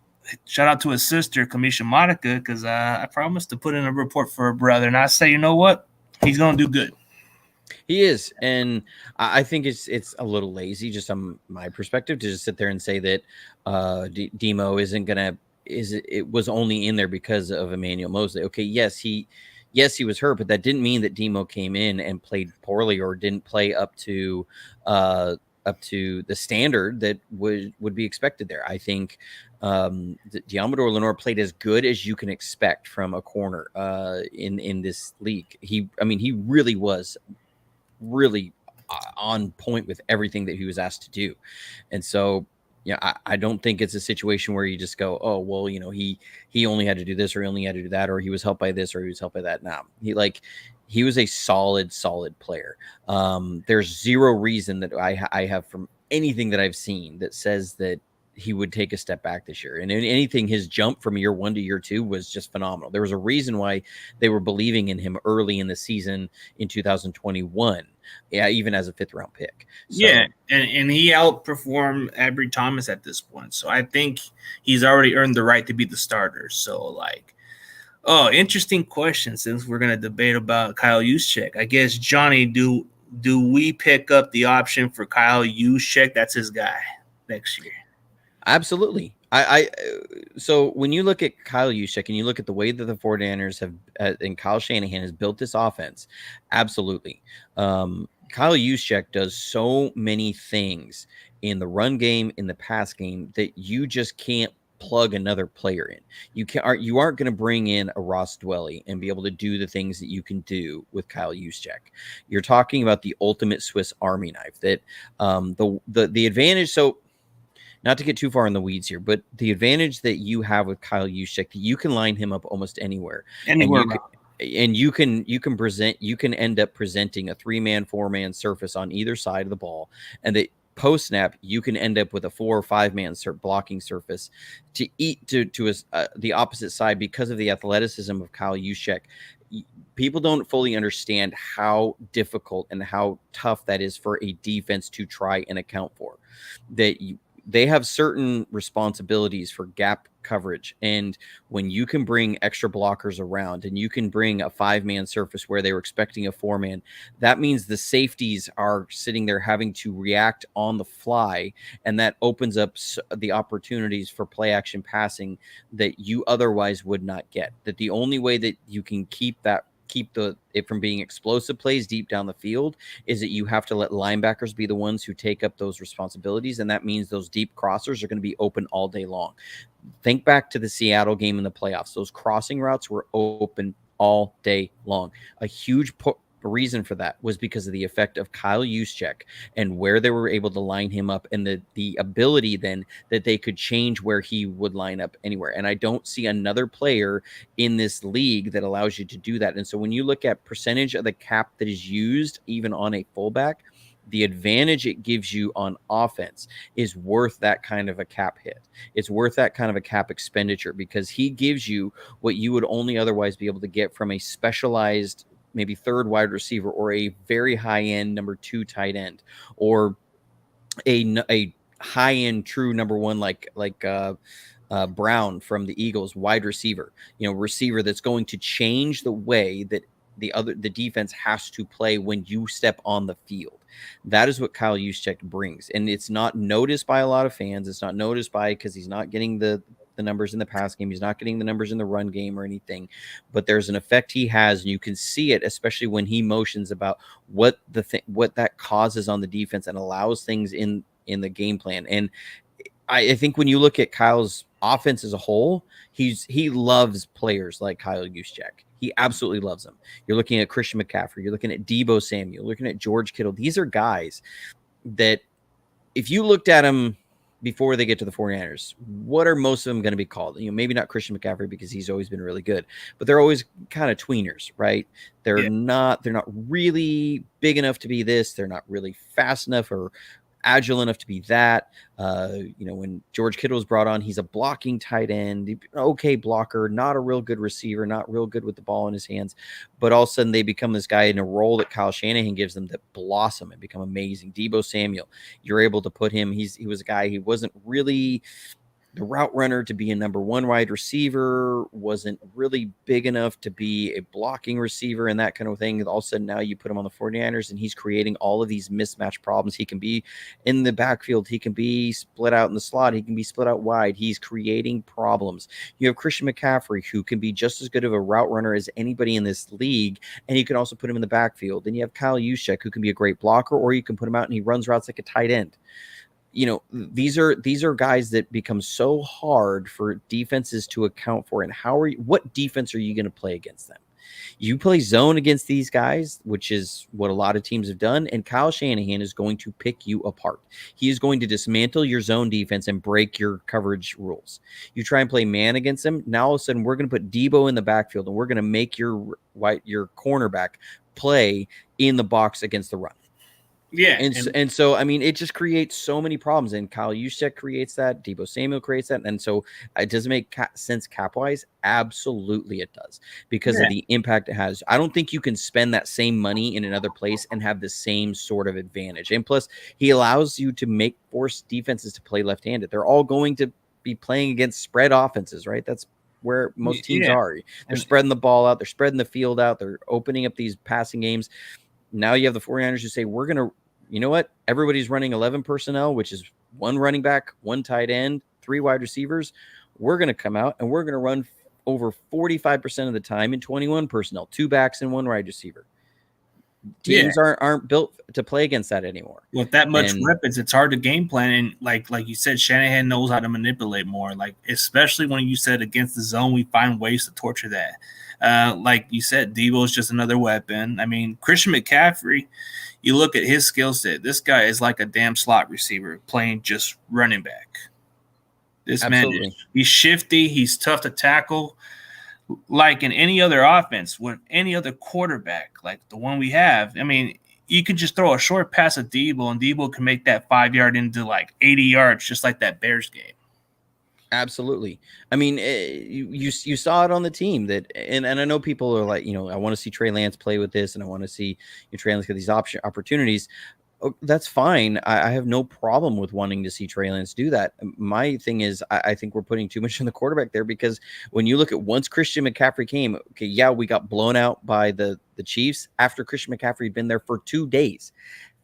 his sister Kamisha Monica because I promised to put in a report for her brother, and I say, you know what, he's gonna do good. He is, and I think it's a little lazy, just on my perspective, to just sit there and say that Demo isn't gonna. It was only in there because of Emmanuel Mosley. Okay, yes, he was hurt, but that didn't mean that Demo came in and played poorly or didn't play up to the standard that would be expected there. I think Diamador Lenore played as good as you can expect from a corner in this league. He really was really on point with everything that he was asked to do, and so. Yeah, I don't think it's a situation where you just go, oh, well, you know, he only had to do this or he only had to do that or he was helped by this or he was helped by that. Now, he was a solid player. There's zero reason that I have from anything that I've seen that says that he would take a step back this year. And in anything, his jump from year 1 to year 2 was just phenomenal. There was a reason why they were believing in him early in the season in 2021. Yeah, even as a 5th round pick. So, yeah, and he outperformed Avery Thomas at this point. So I think he's already earned the right to be the starter. So interesting question since we're gonna debate about Kyle Juszczyk. I guess Johnny, do we pick up the option for Kyle Juszczyk? That's his guy next year. Absolutely. So when you look at Kyle Juszczyk and you look at the way that the 49ers have and Kyle Shanahan has built this offense, absolutely. Kyle Juszczyk does so many things in the run game, in the pass game, that you just can't plug another player in. You aren't going to bring in a Ross Dwelly and be able to do the things that you can do with Kyle Juszczyk. You're talking about the ultimate Swiss Army knife. That the advantage. So not to get too far in the weeds here, but the advantage that you have with Kyle Juszczyk, that you can line him up almost anywhere, and Anywhere around. you can end up presenting a 3-man, 4-man surface on either side of the ball, and that post snap you can end up with a 4 or 5-man blocking surface to eat to the opposite side because of the athleticism of Kyle Juszczyk. People don't fully understand how difficult and how tough that is for a defense to try and account for. They have certain responsibilities for gap coverage. And when you can bring extra blockers around and you can bring a 5-man surface where they were expecting a 4-man, that means the safeties are sitting there having to react on the fly. And that opens up the opportunities for play action passing that you otherwise would not get. That the only way that you can keep it from being explosive plays deep down the field is that you have to let linebackers be the ones who take up those responsibilities. And that means those deep crossers are going to be open all day long. Think back to the Seattle game in the playoffs. Those crossing routes were open all day long. A huge reason for that was because of the effect of Kyle Juszczyk and where they were able to line him up, and the ability then that they could change where he would line up anywhere. And I don't see another player in this league that allows you to do that. And so when you look at percentage of the cap that is used even on a fullback, the advantage it gives you on offense is worth that kind of a cap hit. It's worth that kind of a cap expenditure because he gives you what you would only otherwise be able to get from a specialized maybe third wide receiver or a very high end number 2 tight end or a high end true number 1 like Brown from the Eagles, wide receiver, receiver that's going to change the way that the defense has to play when you step on the field. That is what Kyle Juszczyk brings, and it's not noticed by a lot of fans. It's not noticed because he's not getting the numbers in the pass game. He's not getting the numbers in the run game or anything, but there's an effect he has, and you can see it, especially when he motions about what that causes on the defense and allows things in the game plan. And I think when you look at Kyle's offense as a whole, he loves players like Kyle Juszczyk. He absolutely loves them. You're looking at Christian McCaffrey. You're looking at Deebo Samuel. You're looking at George Kittle. These are guys that if you looked at them before they get to the 49ers, what are most of them going to be called? Maybe not Christian McCaffrey because he's always been really good, but they're always kind of tweeners, right? They're not really big enough to be this. They're not really fast enough or agile enough to be that. When George Kittle was brought on, he's a blocking tight end, okay blocker, not a real good receiver, not real good with the ball in his hands. But all of a sudden they become this guy in a role that Kyle Shanahan gives them that blossom and become amazing. Deebo Samuel, you're able to put him, he was a guy, he wasn't really the route runner to be a number 1 wide receiver, wasn't really big enough to be a blocking receiver and that kind of thing. All of a sudden now you put him on the 49ers and he's creating all of these mismatch problems. He can be in the backfield. He can be split out in the slot. He can be split out wide. He's creating problems. You have Christian McCaffrey, who can be just as good of a route runner as anybody in this league, and you can also put him in the backfield. And you have Kyle Juszczyk, who can be a great blocker, or you can put him out and he runs routes like a tight end. These are guys that become so hard for defenses to account for. And what defense are you going to play against them? You play zone against these guys, which is what a lot of teams have done, and Kyle Shanahan is going to pick you apart. He is going to dismantle your zone defense and break your coverage rules. You try and play man against him, now all of a sudden we're going to put Deebo in the backfield, and we're going to make your cornerback play in the box against the run. Yeah. And so, I mean, it just creates so many problems. And Kyle Juszczyk creates that. Deebo Samuel creates that. And so it doesn't make sense cap-wise. Absolutely it does because of the impact it has. I don't think you can spend that same money in another place and have the same sort of advantage. And plus, he allows you to force defenses to play left-handed. They're all going to be playing against spread offenses, right? That's where most teams are. They're spreading the ball out. They're spreading the field out. They're opening up these passing games. Now you have the 49ers who say, we're going to, you know what? Everybody's running 11 personnel, which is 1 running back, 1 tight end, 3 wide receivers, we're going to come out and we're going to run over 45% of the time in 21 personnel, 2 backs and 1 wide receiver. Teams aren't built to play against that anymore. With that much weapons, it's hard to game plan. And like you said, Shanahan knows how to manipulate more. Like, especially when you said against the zone, we find ways to torture that. Like you said, Debo is just another weapon. I mean, Christian McCaffrey, you look at his skill set. This guy is like a damn slot receiver playing just running back. This man, he's shifty. He's tough to tackle. Like in any other offense, with any other quarterback, like the one we have, I mean, you could just throw a short pass at Debo, and Debo can make that 5-yard into like 80 yards, just like that Bears game. Absolutely. I mean, you saw it on the team that, and I know people are like, I want to see Trey Lance play with this, and I want to see Trey Lance get these opportunities. Oh, that's fine. I have no problem with wanting to see Trey Lance do that. My thing is, I think we're putting too much on the quarterback there, because when you look at once Christian McCaffrey came, okay, yeah, we got blown out by the Chiefs after Christian McCaffrey had been there for 2 days.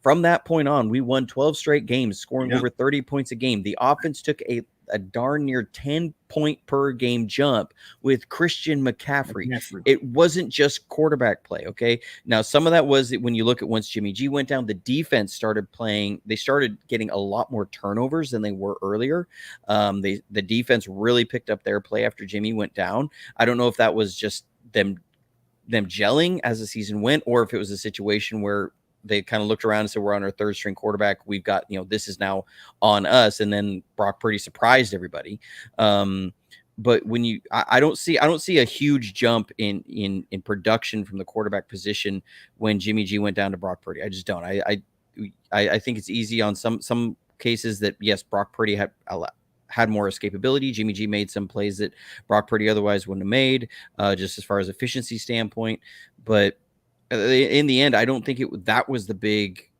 From that point on, we won 12 straight games, scoring over 30 points a game. The offense took a darn near 10-point per game jump with Christian McCaffrey. It wasn't just quarterback play, okay? Now, some of that was when you look at once Jimmy G went down, the defense started playing. They started getting a lot more turnovers than they were earlier. The defense really picked up their play after Jimmy went down. I don't know if that was just them gelling as the season went, or if it was a situation where they kind of looked around and said, we're on our 3rd string quarterback. We've got, this is now on us. And then Brock Purdy surprised everybody. But when I don't see a huge jump in production from the quarterback position when Jimmy G went down to Brock Purdy. I just don't. I think it's easy on some cases that, yes, Brock Purdy had more escapability. Jimmy G made some plays that Brock Purdy otherwise wouldn't have made, just as far as efficiency standpoint. But in the end, I don't think that was the big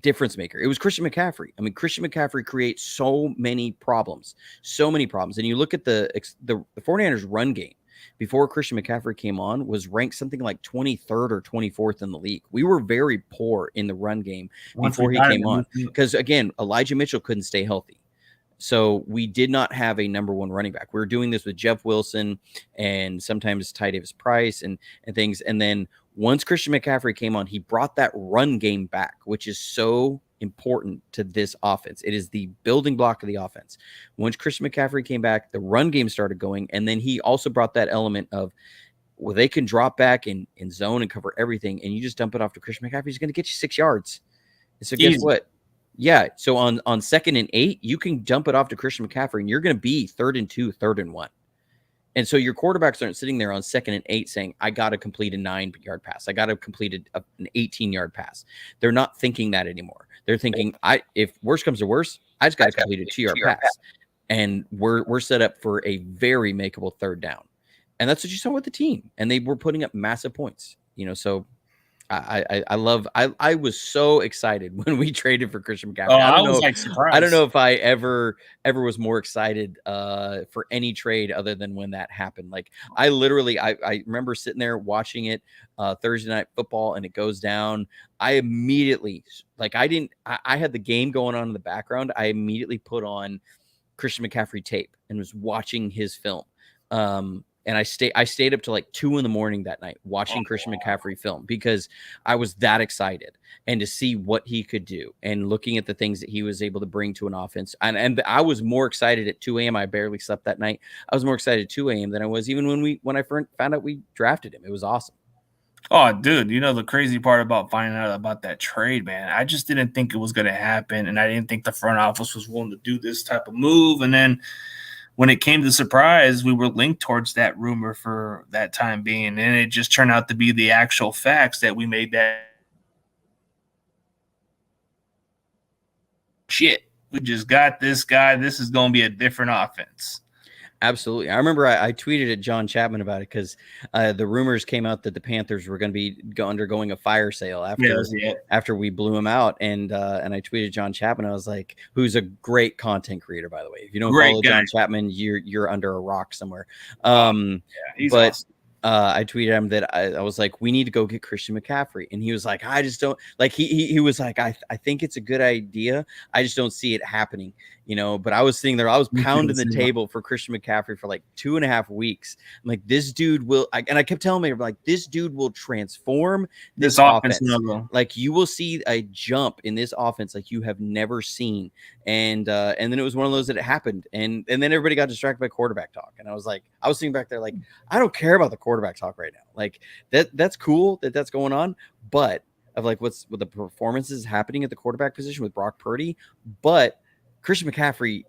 difference maker. It was Christian McCaffrey. I mean, Christian McCaffrey creates so many problems. And you look at the 49ers run game before Christian McCaffrey came on was ranked something like 23rd or 24th in the league. We were very poor in the run game before he came on, because again, Elijah Mitchell couldn't stay healthy. So we did not have a number 1 running back. We were doing this with Jeff Wilson and sometimes Ty Davis Price and things. And then once Christian McCaffrey came on, he brought that run game back, which is so important to this offense. It is the building block of the offense. Once Christian McCaffrey came back, the run game started going. And then he also brought that element of, well, they can drop back in zone and cover everything. And you just dump it off to Christian McCaffrey. He's going to get you 6 yards. And so guess what? Yeah. So on 2nd and 8, you can dump it off to Christian McCaffrey, and you're going to be 3rd and 2, 3rd and 1. And so your quarterbacks aren't sitting there on 2nd and 8 saying, I got to complete a 9-yard pass. I got to complete an 18-yard pass. They're not thinking that anymore. They're thinking, if worse comes to worse, I just got to complete a 2-yard pass. And we're set up for a very makeable 3rd down. And that's what you saw with the team. And they were putting up massive points, so I was so excited when we traded for Christian McCaffrey. I was surprised. I don't know if I ever was more excited for any trade other than when that happened. Like I literally, I remember sitting there watching it Thursday Night Football, and it goes down. I immediately, I had the game going on in the background. I immediately put on Christian McCaffrey tape and was watching his film. And I stayed up to like 2 a.m. that night watching Christian McCaffrey film, because I was that excited, and to see what he could do and looking at the things that he was able to bring to an offense. And I was more excited at 2 a.m. I barely slept that night. I was more excited at 2 a.m. than I was even when I found out we drafted him. It was awesome. Oh, dude, the crazy part about finding out about that trade, man, I just didn't think it was going to happen. And I didn't think the front office was willing to do this type of move. And then when it came to surprise, we were linked towards that rumor for that time being, and it just turned out to be the actual facts that we made that shit. We just got this guy. This is going to be a different offense. Absolutely. I remember I tweeted at John Chapman about it, because the rumors came out that the Panthers were going to be undergoing a fire sale after we blew him out. And I tweeted John Chapman. I was like, who's a great content creator, by the way. If you don't follow John Chapman, you're under a rock somewhere. He's awesome. I tweeted him that I was like, we need to go get Christian McCaffrey. And he was like, I just don't like, he was like, I think it's a good idea. I just don't see it happening. But I was sitting there, I was You feel the pounding the same way. table for Christian McCaffrey for like 2.5 weeks. I'm like, this dude will, and I kept telling me, like, this dude will transform This this offense offense. will. Like, you will see a jump in this offense like you have never seen. And then it was one of those that it happened, and then everybody got distracted by quarterback talk, and I was sitting back there like, I don't care about the quarterback talk right now. Like, that's cool that's going on, but of like what the performances happening at the quarterback position with Brock Purdy, but Christian McCaffrey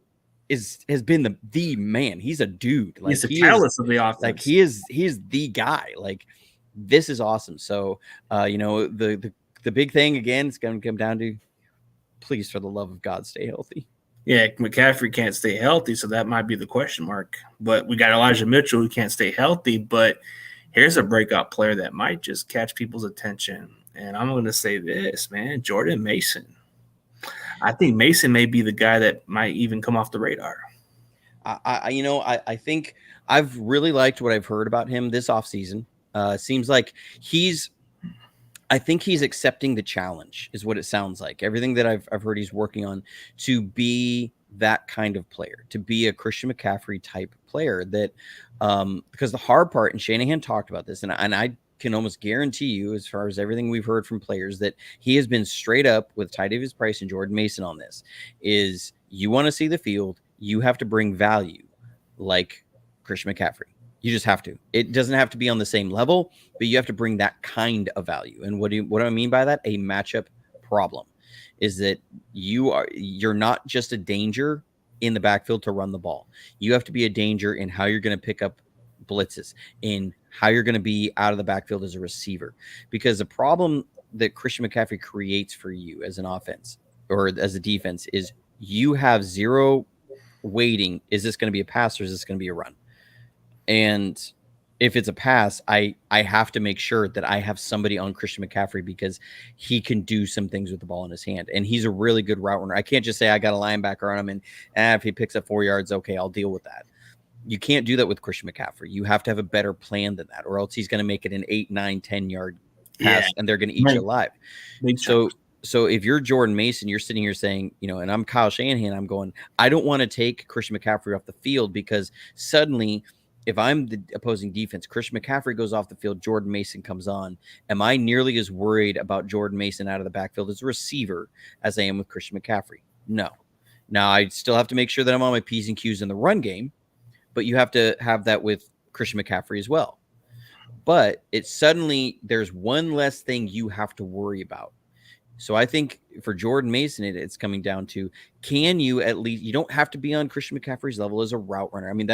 has been the man. He's a dude. Like, He's the he is catalyst of the offense. he is the guy. Like, this is awesome. So the big thing again, it's going to come down to, please, for the love of God, stay healthy. Yeah, McCaffrey can't stay healthy, so that might be the question mark. But we got Elijah Mitchell who can't stay healthy. But here's a breakout player that might just catch people's attention. And I'm going to say this, man, Jordan Mason. I think Mason may be the guy that might even come off the radar. I think I've really liked what I've heard about him this offseason. Seems like I think he's accepting the challenge, is what it sounds like. Everything that I've heard he's working on to be that kind of player, to be a Christian McCaffrey type player. That because the hard part, and Shanahan talked about this, and I can almost guarantee you, as far as everything we've heard from players, that he has been straight up with Ty Davis Price and Jordan Mason on this, is you want to see the field, you have to bring value like Christian McCaffrey. You just have to. It doesn't have to be on the same level, but you have to bring that kind of value. And what do I mean by that? A matchup problem is that you're not just a danger in the backfield to run the ball. You have to be a danger in how you're going to pick up blitzes, in how you're going to be out of the backfield as a receiver. Because the problem that Christian McCaffrey creates for you as an offense or as a defense is you have zero weighting. Is this going to be a pass or is this going to be a run? And if it's a pass, I have to make sure that I have somebody on Christian McCaffrey because he can do some things with the ball in his hand. And he's a really good route runner. I can't just say I got a linebacker on him and if he picks up 4 yards, okay, I'll deal with that. You can't do that with Christian McCaffrey. You have to have a better plan than that, or else he's going to make it an 8, 9, 10-yard pass, and they're going to eat you alive. So if you're Jordan Mason, you're sitting here saying, and I'm Kyle Shanahan, I'm going, I don't want to take Christian McCaffrey off the field because suddenly – if I'm the opposing defense, Christian McCaffrey goes off the field, Jordan Mason comes on. Am I nearly as worried about Jordan Mason out of the backfield as a receiver as I am with Christian McCaffrey? No. Now, I still have to make sure that I'm on my P's and Q's in the run game, but you have to have that with Christian McCaffrey as well. But there's one less thing you have to worry about. So I think for Jordan Mason, it's coming down to, can you at least, you don't have to be on Christian McCaffrey's level as a route runner. I mean,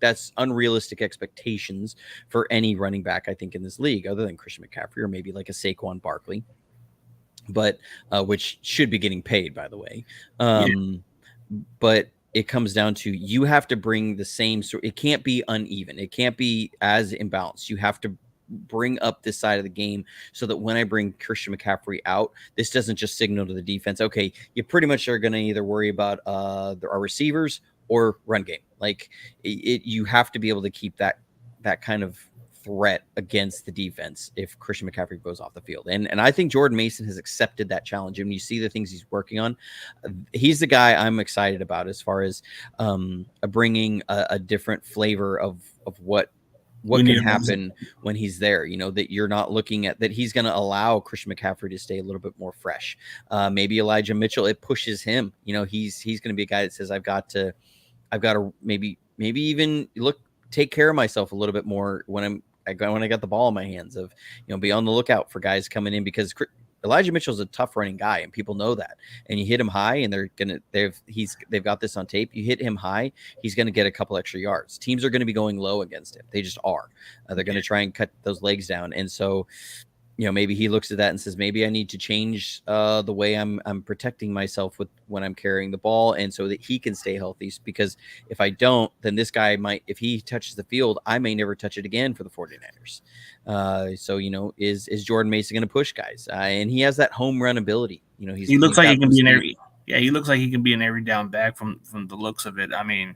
that's unrealistic expectations for any running back, I think, in this league, other than Christian McCaffrey or maybe like a Saquon Barkley, but which should be getting paid, by the way. But it comes down to, you have to bring the same sort. It can't be uneven. It can't be as imbalanced. You have to bring up this side of the game so that when I bring Christian McCaffrey out, this doesn't just signal to the defense, okay, you pretty much are going to either worry about our receivers or run game. Like you have to be able to keep that kind of threat against the defense if Christian McCaffrey goes off the field. And I think Jordan Mason has accepted that challenge. And you see the things he's working on. He's the guy I'm excited about as far as bringing a different flavor of what can happen when he's there, that you're not looking at that. He's going to allow Christian McCaffrey to stay a little bit more fresh. Maybe Elijah Mitchell, it pushes him, he's going to be a guy that says, I've got to maybe even take care of myself a little bit more when I got the ball in my hands, of, be on the lookout for guys coming in, because Elijah Mitchell's a tough running guy and people know that. And you hit him high and they've got this on tape. You hit him high, he's going to get a couple extra yards. Teams are going to be going low against him. They just are. They're going to try and cut those legs down. And so, maybe he looks at that and says, maybe I need to change the way I'm protecting myself when I'm carrying the ball, and so that he can stay healthy. Because if I don't, then this guy might, if he touches the field, I may never touch it again for the 49ers. So, is Jordan Mason going to push guys? And he has that home run ability. He looks like he can be he looks like he can be an every down back from the looks of it. I mean,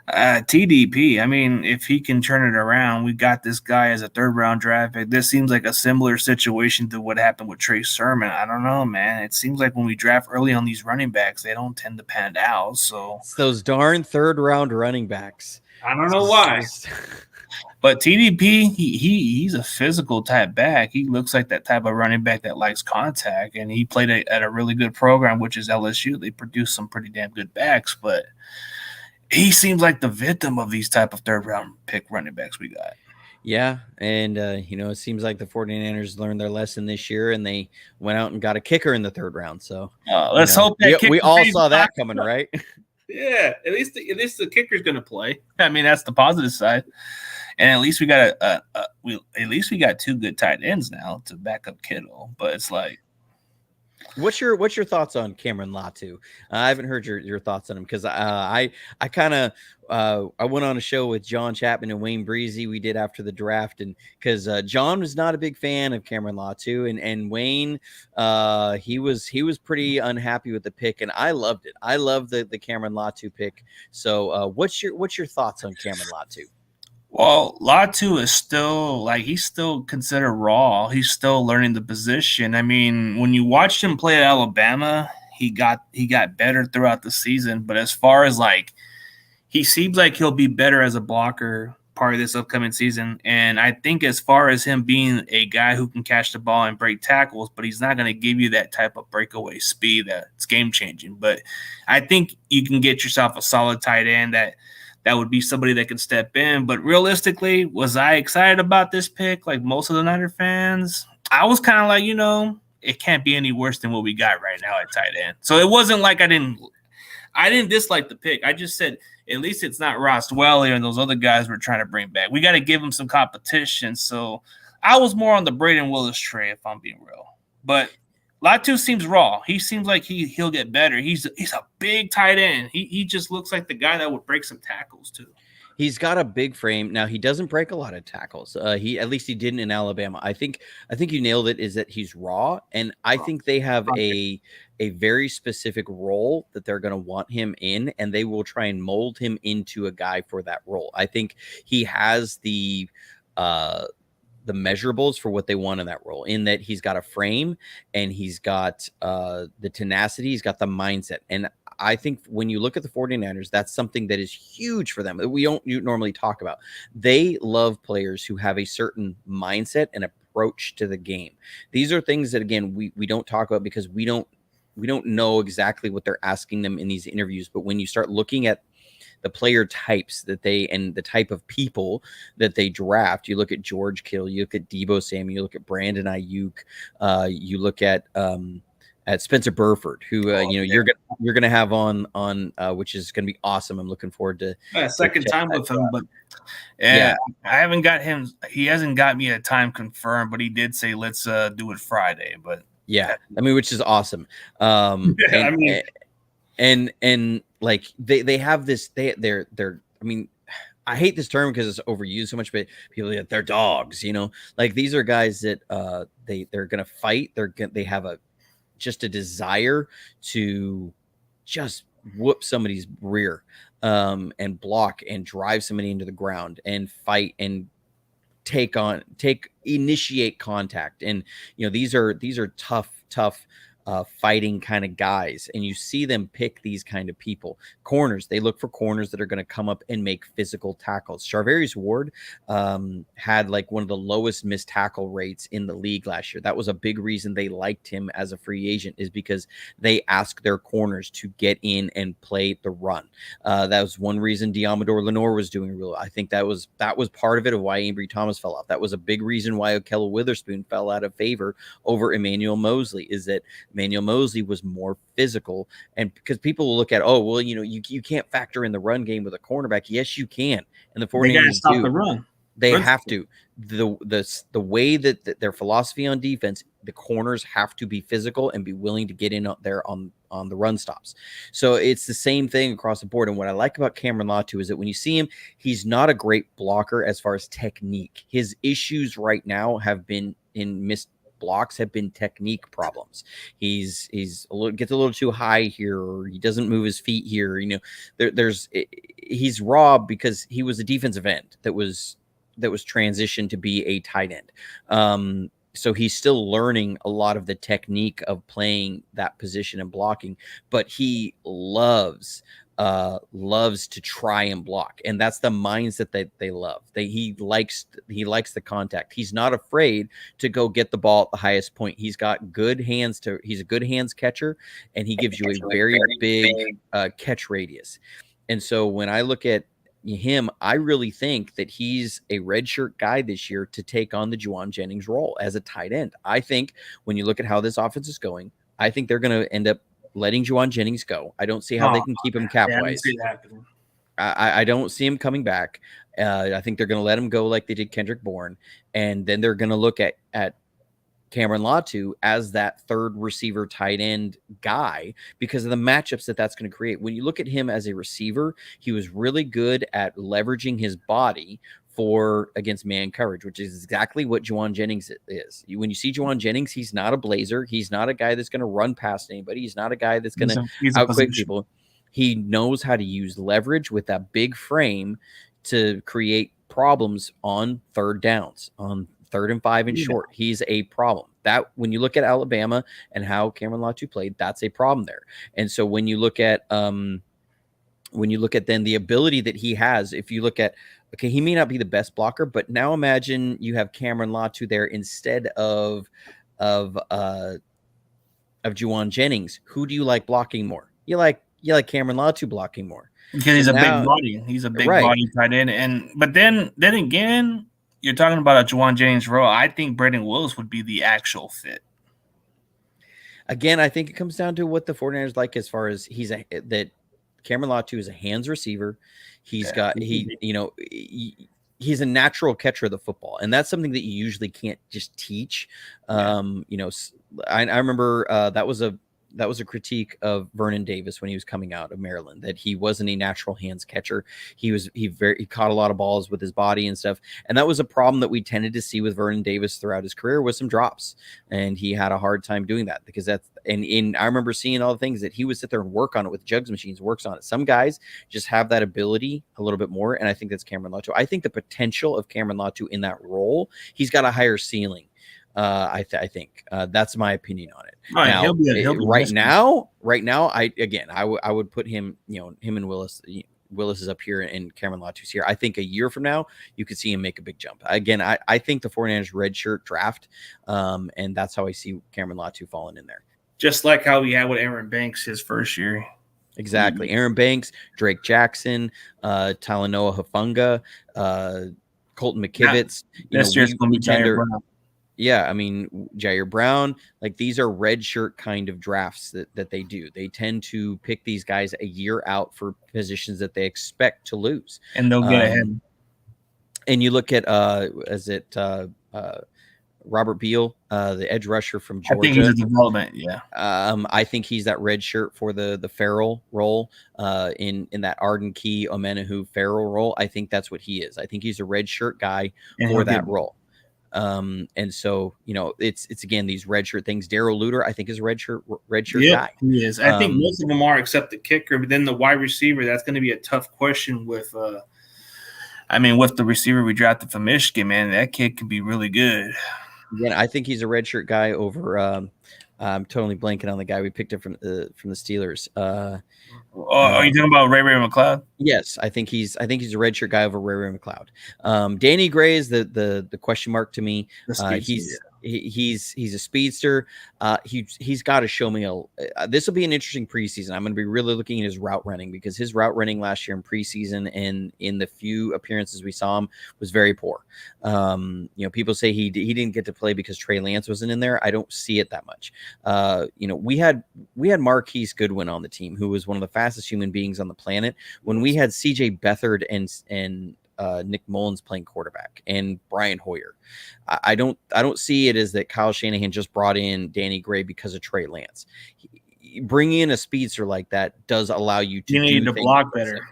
TDP. I mean, if he can turn it around, we got this guy as a third round draft pick. This seems like a similar situation to what happened with Trey Sermon. I don't know, man. It seems like when we draft early on these running backs, they don't tend to pan out. So It's those darn third round running backs. I don't know why. But TDP, he's a physical type back. He looks like that type of running back that likes contact, and he played at a really good program, which is LSU. They produced some pretty damn good backs, but he seems like the victim of these type of third round pick running backs we got. Yeah, and it seems like the 49ers learned their lesson this year, and they went out and got a kicker in the third round. So let's hope that we all saw that coming, right? Yeah, at least the kicker's going to play. I mean, that's the positive side. And at least we got two good tight ends now to back up Kittle. But it's like, what's your thoughts on Cameron Latu? I haven't heard your thoughts on him because I kind of I went on a show with John Chapman and Wayne Breezy. We did after the draft, and because John was not a big fan of Cameron Latu, and Wayne he was pretty unhappy with the pick, and I loved it. I love the Cameron Latu pick. So what's your thoughts on Cameron Latu? Well, Latu is still he's still considered raw. He's still learning the position. I mean, when you watched him play at Alabama, he got better throughout the season. But as far as he seems like he'll be better as a blocker part of this upcoming season. And I think as far as him being a guy who can catch the ball and break tackles, but he's not going to give you that type of breakaway speed that's game changing. But I think you can get yourself a solid tight end that would be somebody that can step in. But realistically, was I excited about this pick like most of the Niner fans? I was kind of like, it can't be any worse than what we got right now at tight end. So it wasn't like I didn't dislike the pick. I just said at least it's not Ross Dwelly and those other guys we're trying to bring back. We got to give them some competition. So I was more on the Braden Willis tray, if I'm being real. But Latu seems raw. He seems like he'll get better. He's a big tight end. He just looks like the guy that would break some tackles too. He's got a big frame. Now he doesn't break a lot of tackles. He at least he didn't in Alabama. I think you nailed it. Is that he's raw, and I think they have a very specific role that they're going to want him in, and they will try and mold him into a guy for that role. I think he has the measurables for what they want in that role, in that he's got a frame and he's got the tenacity, he's got the mindset. And I think when you look at the 49ers, that's something that is huge for them that we don't normally talk about. They love players who have a certain mindset and approach to the game. These are things that, again, we don't talk about because we don't know exactly what they're asking them in these interviews. But when you start looking at the player types and the type of people that they draft, you look at George Kittle, you look at Deebo Samuel, you look at Brandon Ayuk, you look at Spencer Burford, who you're gonna have on which is gonna be awesome. I'm looking forward to second time with him, but I haven't got him. He hasn't got me a time confirmed, but he did say let's do it Friday. But which is awesome. And like they have this, they're I mean, I hate this term because it's overused so much, but people, they're dogs, like these are guys that they're gonna fight. They have just a desire to just whoop somebody's rear and block and drive somebody into the ground and fight and initiate contact. And these are tough fighting kind of guys, and you see them pick these kind of people. Corners, they look for corners that are going to come up and make physical tackles. Charvarius Ward had like one of the lowest missed tackle rates in the league last year. That was a big reason they liked him as a free agent, is because they asked their corners to get in and play the run. That was one reason Diamador Lenore was doing real. I think that was part of it, of why Ambry Thomas fell off. That was a big reason why Okella Witherspoon fell out of favor over Emmanuel Mosley, is that Emmanuel Mosley was more physical. And because people will look at, you can't factor in the run game with a cornerback. Yes, you can. And the 49ers stop the run. They have to. The way that their philosophy on defense, the corners have to be physical and be willing to get in up there on the run stops. So it's the same thing across the board. And what I like about Cameron Latu is that when you see him, he's not a great blocker as far as technique. His issues right now have been in blocks have been technique problems. He's gets a little too high here, or he doesn't move his feet here. He's raw because he was a defensive end that was transitioned to be a tight end. So he's still learning a lot of the technique of playing that position and blocking, but he loves to try and block, and that's the mindset that they love. He likes the contact. He's not afraid to go get the ball at the highest point. He's got good hands he's a good hands catcher, and he gives you a very big catch radius. And so when I look at him, I really think that he's a redshirt guy this year to take on the Jauan Jennings role as a tight end. I think when you look at how this offense is going, I think they're going to end up letting Jauan Jennings go. I don't see how they can keep him cap-wise. I don't see him coming back. I think they're going to let him go like they did Kendrick Bourne, and then they're going to look at Cameron Latu as that third receiver tight end guy because of the matchups that's going to create. When you look at him as a receiver, he was really good at leveraging his body against man coverage, which is exactly what Jauan Jennings is. When you see Jauan Jennings, he's not a blazer. He's not a guy that's going to run past anybody. He's not a guy that's going to outquick people. He knows how to use leverage with that big frame to create problems on third downs, on 3rd and 5 and short. He's a problem. That when you look at Alabama and how Cameron Latu played, that's a problem there. And so when you look at then the ability that he has, if you look at, okay, he may not be the best blocker, but now imagine you have Cameron Latu there instead of Jauan Jennings. Who do you like blocking more? You like Cameron Latu blocking more because he's a big body. He's a big body tight end, but then again, you're talking about a Jauan Jennings role. I think Braden Willis would be the actual fit. Again, I think it comes down to what the 49ers like as far as that Cameron Latu is a hands receiver. He's he's a natural catcher of the football, and that's something that you usually can't just teach. I remember that was a critique of Vernon Davis when he was coming out of Maryland, that he wasn't a natural hands catcher. He caught a lot of balls with his body and stuff. And that was a problem that we tended to see with Vernon Davis throughout his career, with some drops. And he had a hard time doing that because I remember seeing all the things that he would sit there and work on it with jugs machines, works on it. Some guys just have that ability a little bit more. And I think that's Cameron Latu. I think the potential of Cameron Latu in that role, he's got a higher ceiling. I think that's my opinion on it. Now, right now, I would put him, him and Willis. Willis is up here and Cameron Latu's here. I think a year from now, you could see him make a big jump. Again, I think the 49ers redshirt draft, and that's how I see Cameron Latu falling in there. Just like how we had with Aaron Banks his first year. Exactly. Aaron Banks, Drake Jackson, Talanoa Hufanga, Colton McKivitz. This year's going to be Jair Brown. Yeah, I mean, Jair Brown, like these are redshirt kind of drafts that they do. They tend to pick these guys a year out for positions that they expect to lose. And they'll get ahead. And you look at, Robert Beal, the edge rusher from Georgia. I think he's a development, yeah. I think he's that red shirt for the Farrell role, in that Arden Key Omenahu Farrell role. I think that's what he is. I think he's a red shirt guy for that role. And so, it's again, these redshirt things. Darrell Luter, I think, is a redshirt guy. He is. I think most of them are, except the kicker, but then the wide receiver, that's going to be a tough question with the receiver we drafted from Michigan, man. That kid could be really good. Again, I think he's a redshirt guy over, I'm totally blanking on the guy we picked up from the Steelers. Are you talking about Ray McLeod? Yes, I think he's a redshirt guy over Ray McLeod. Danny Gray is the question mark to me. He's a speedster. He's got to show me this will be an interesting preseason. I'm going to be really looking at his route running, because his route running last year in preseason and in the few appearances we saw him was very poor. People say he didn't get to play because Trey Lance wasn't in there. I don't see it that much. We had Marquise Goodwin on the team, who was one of the fastest human beings on the planet. When we had CJ Beathard and Nick Mullins playing quarterback, and Brian Hoyer, I don't see it as that Kyle Shanahan just brought in Danny Gray because of Trey Lance. Bringing in a speedster like that does allow you to need to block better.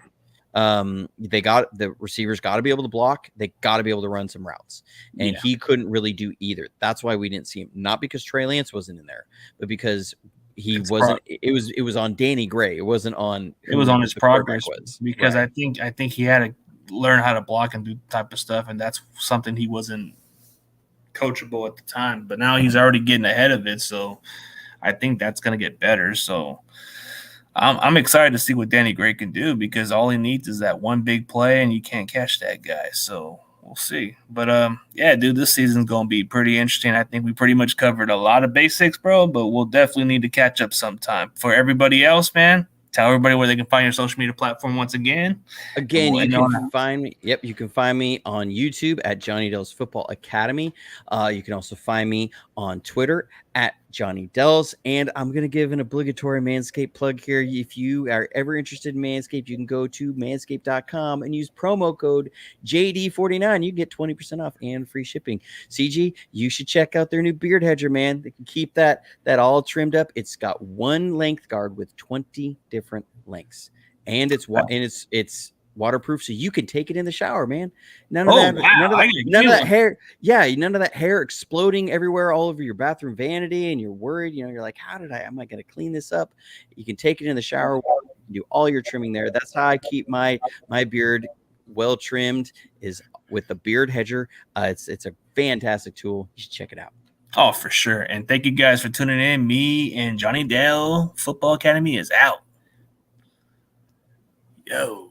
The receivers got to be able to block. They got to be able to run some routes, and he couldn't really do either. That's why we didn't see him. Not because Trey Lance wasn't in there, but because he wasn't. It was on Danny Gray. It wasn't on. It was on his progress was. Because right. I think he had to learn how to block and do type of stuff, and that's something he wasn't coachable at the time. But now he's already getting ahead of it, so I think that's going to get better. So I'm excited to see what Danny Gray can do, because all he needs is that one big play, and you can't catch that guy. So we'll see. But yeah, dude, this season's going to be pretty interesting. I think we pretty much covered a lot of basics, bro, but we'll definitely need to catch up sometime. For everybody else, man, tell everybody where they can find your social media platform once again. Again, you can find me. Yep, you can find me on YouTube at Johnny Dell's Football Academy. You can also find me on Twitter at Johnny Dells. And I'm going to give an obligatory Manscaped plug here. If you are ever interested in Manscaped, you can go to manscaped.com and use promo code JD49. You can get 20% off and free shipping. CG, you should check out their new beard hedger, man. They can keep that all trimmed up. It's got one length guard with 20 different lengths. And it's waterproof, so you can take it in the shower, man. None of that hair. Yeah, none of that hair exploding everywhere all over your bathroom vanity, and you're worried. You're like, am I going to clean this up? You can take it in the shower, do all your trimming there. That's how I keep my beard well trimmed, is with the beard hedger. It's a fantastic tool. You should check it out. Oh, for sure. And thank you guys for tuning in. Me and Johnny Dell Football Academy is out. Yo.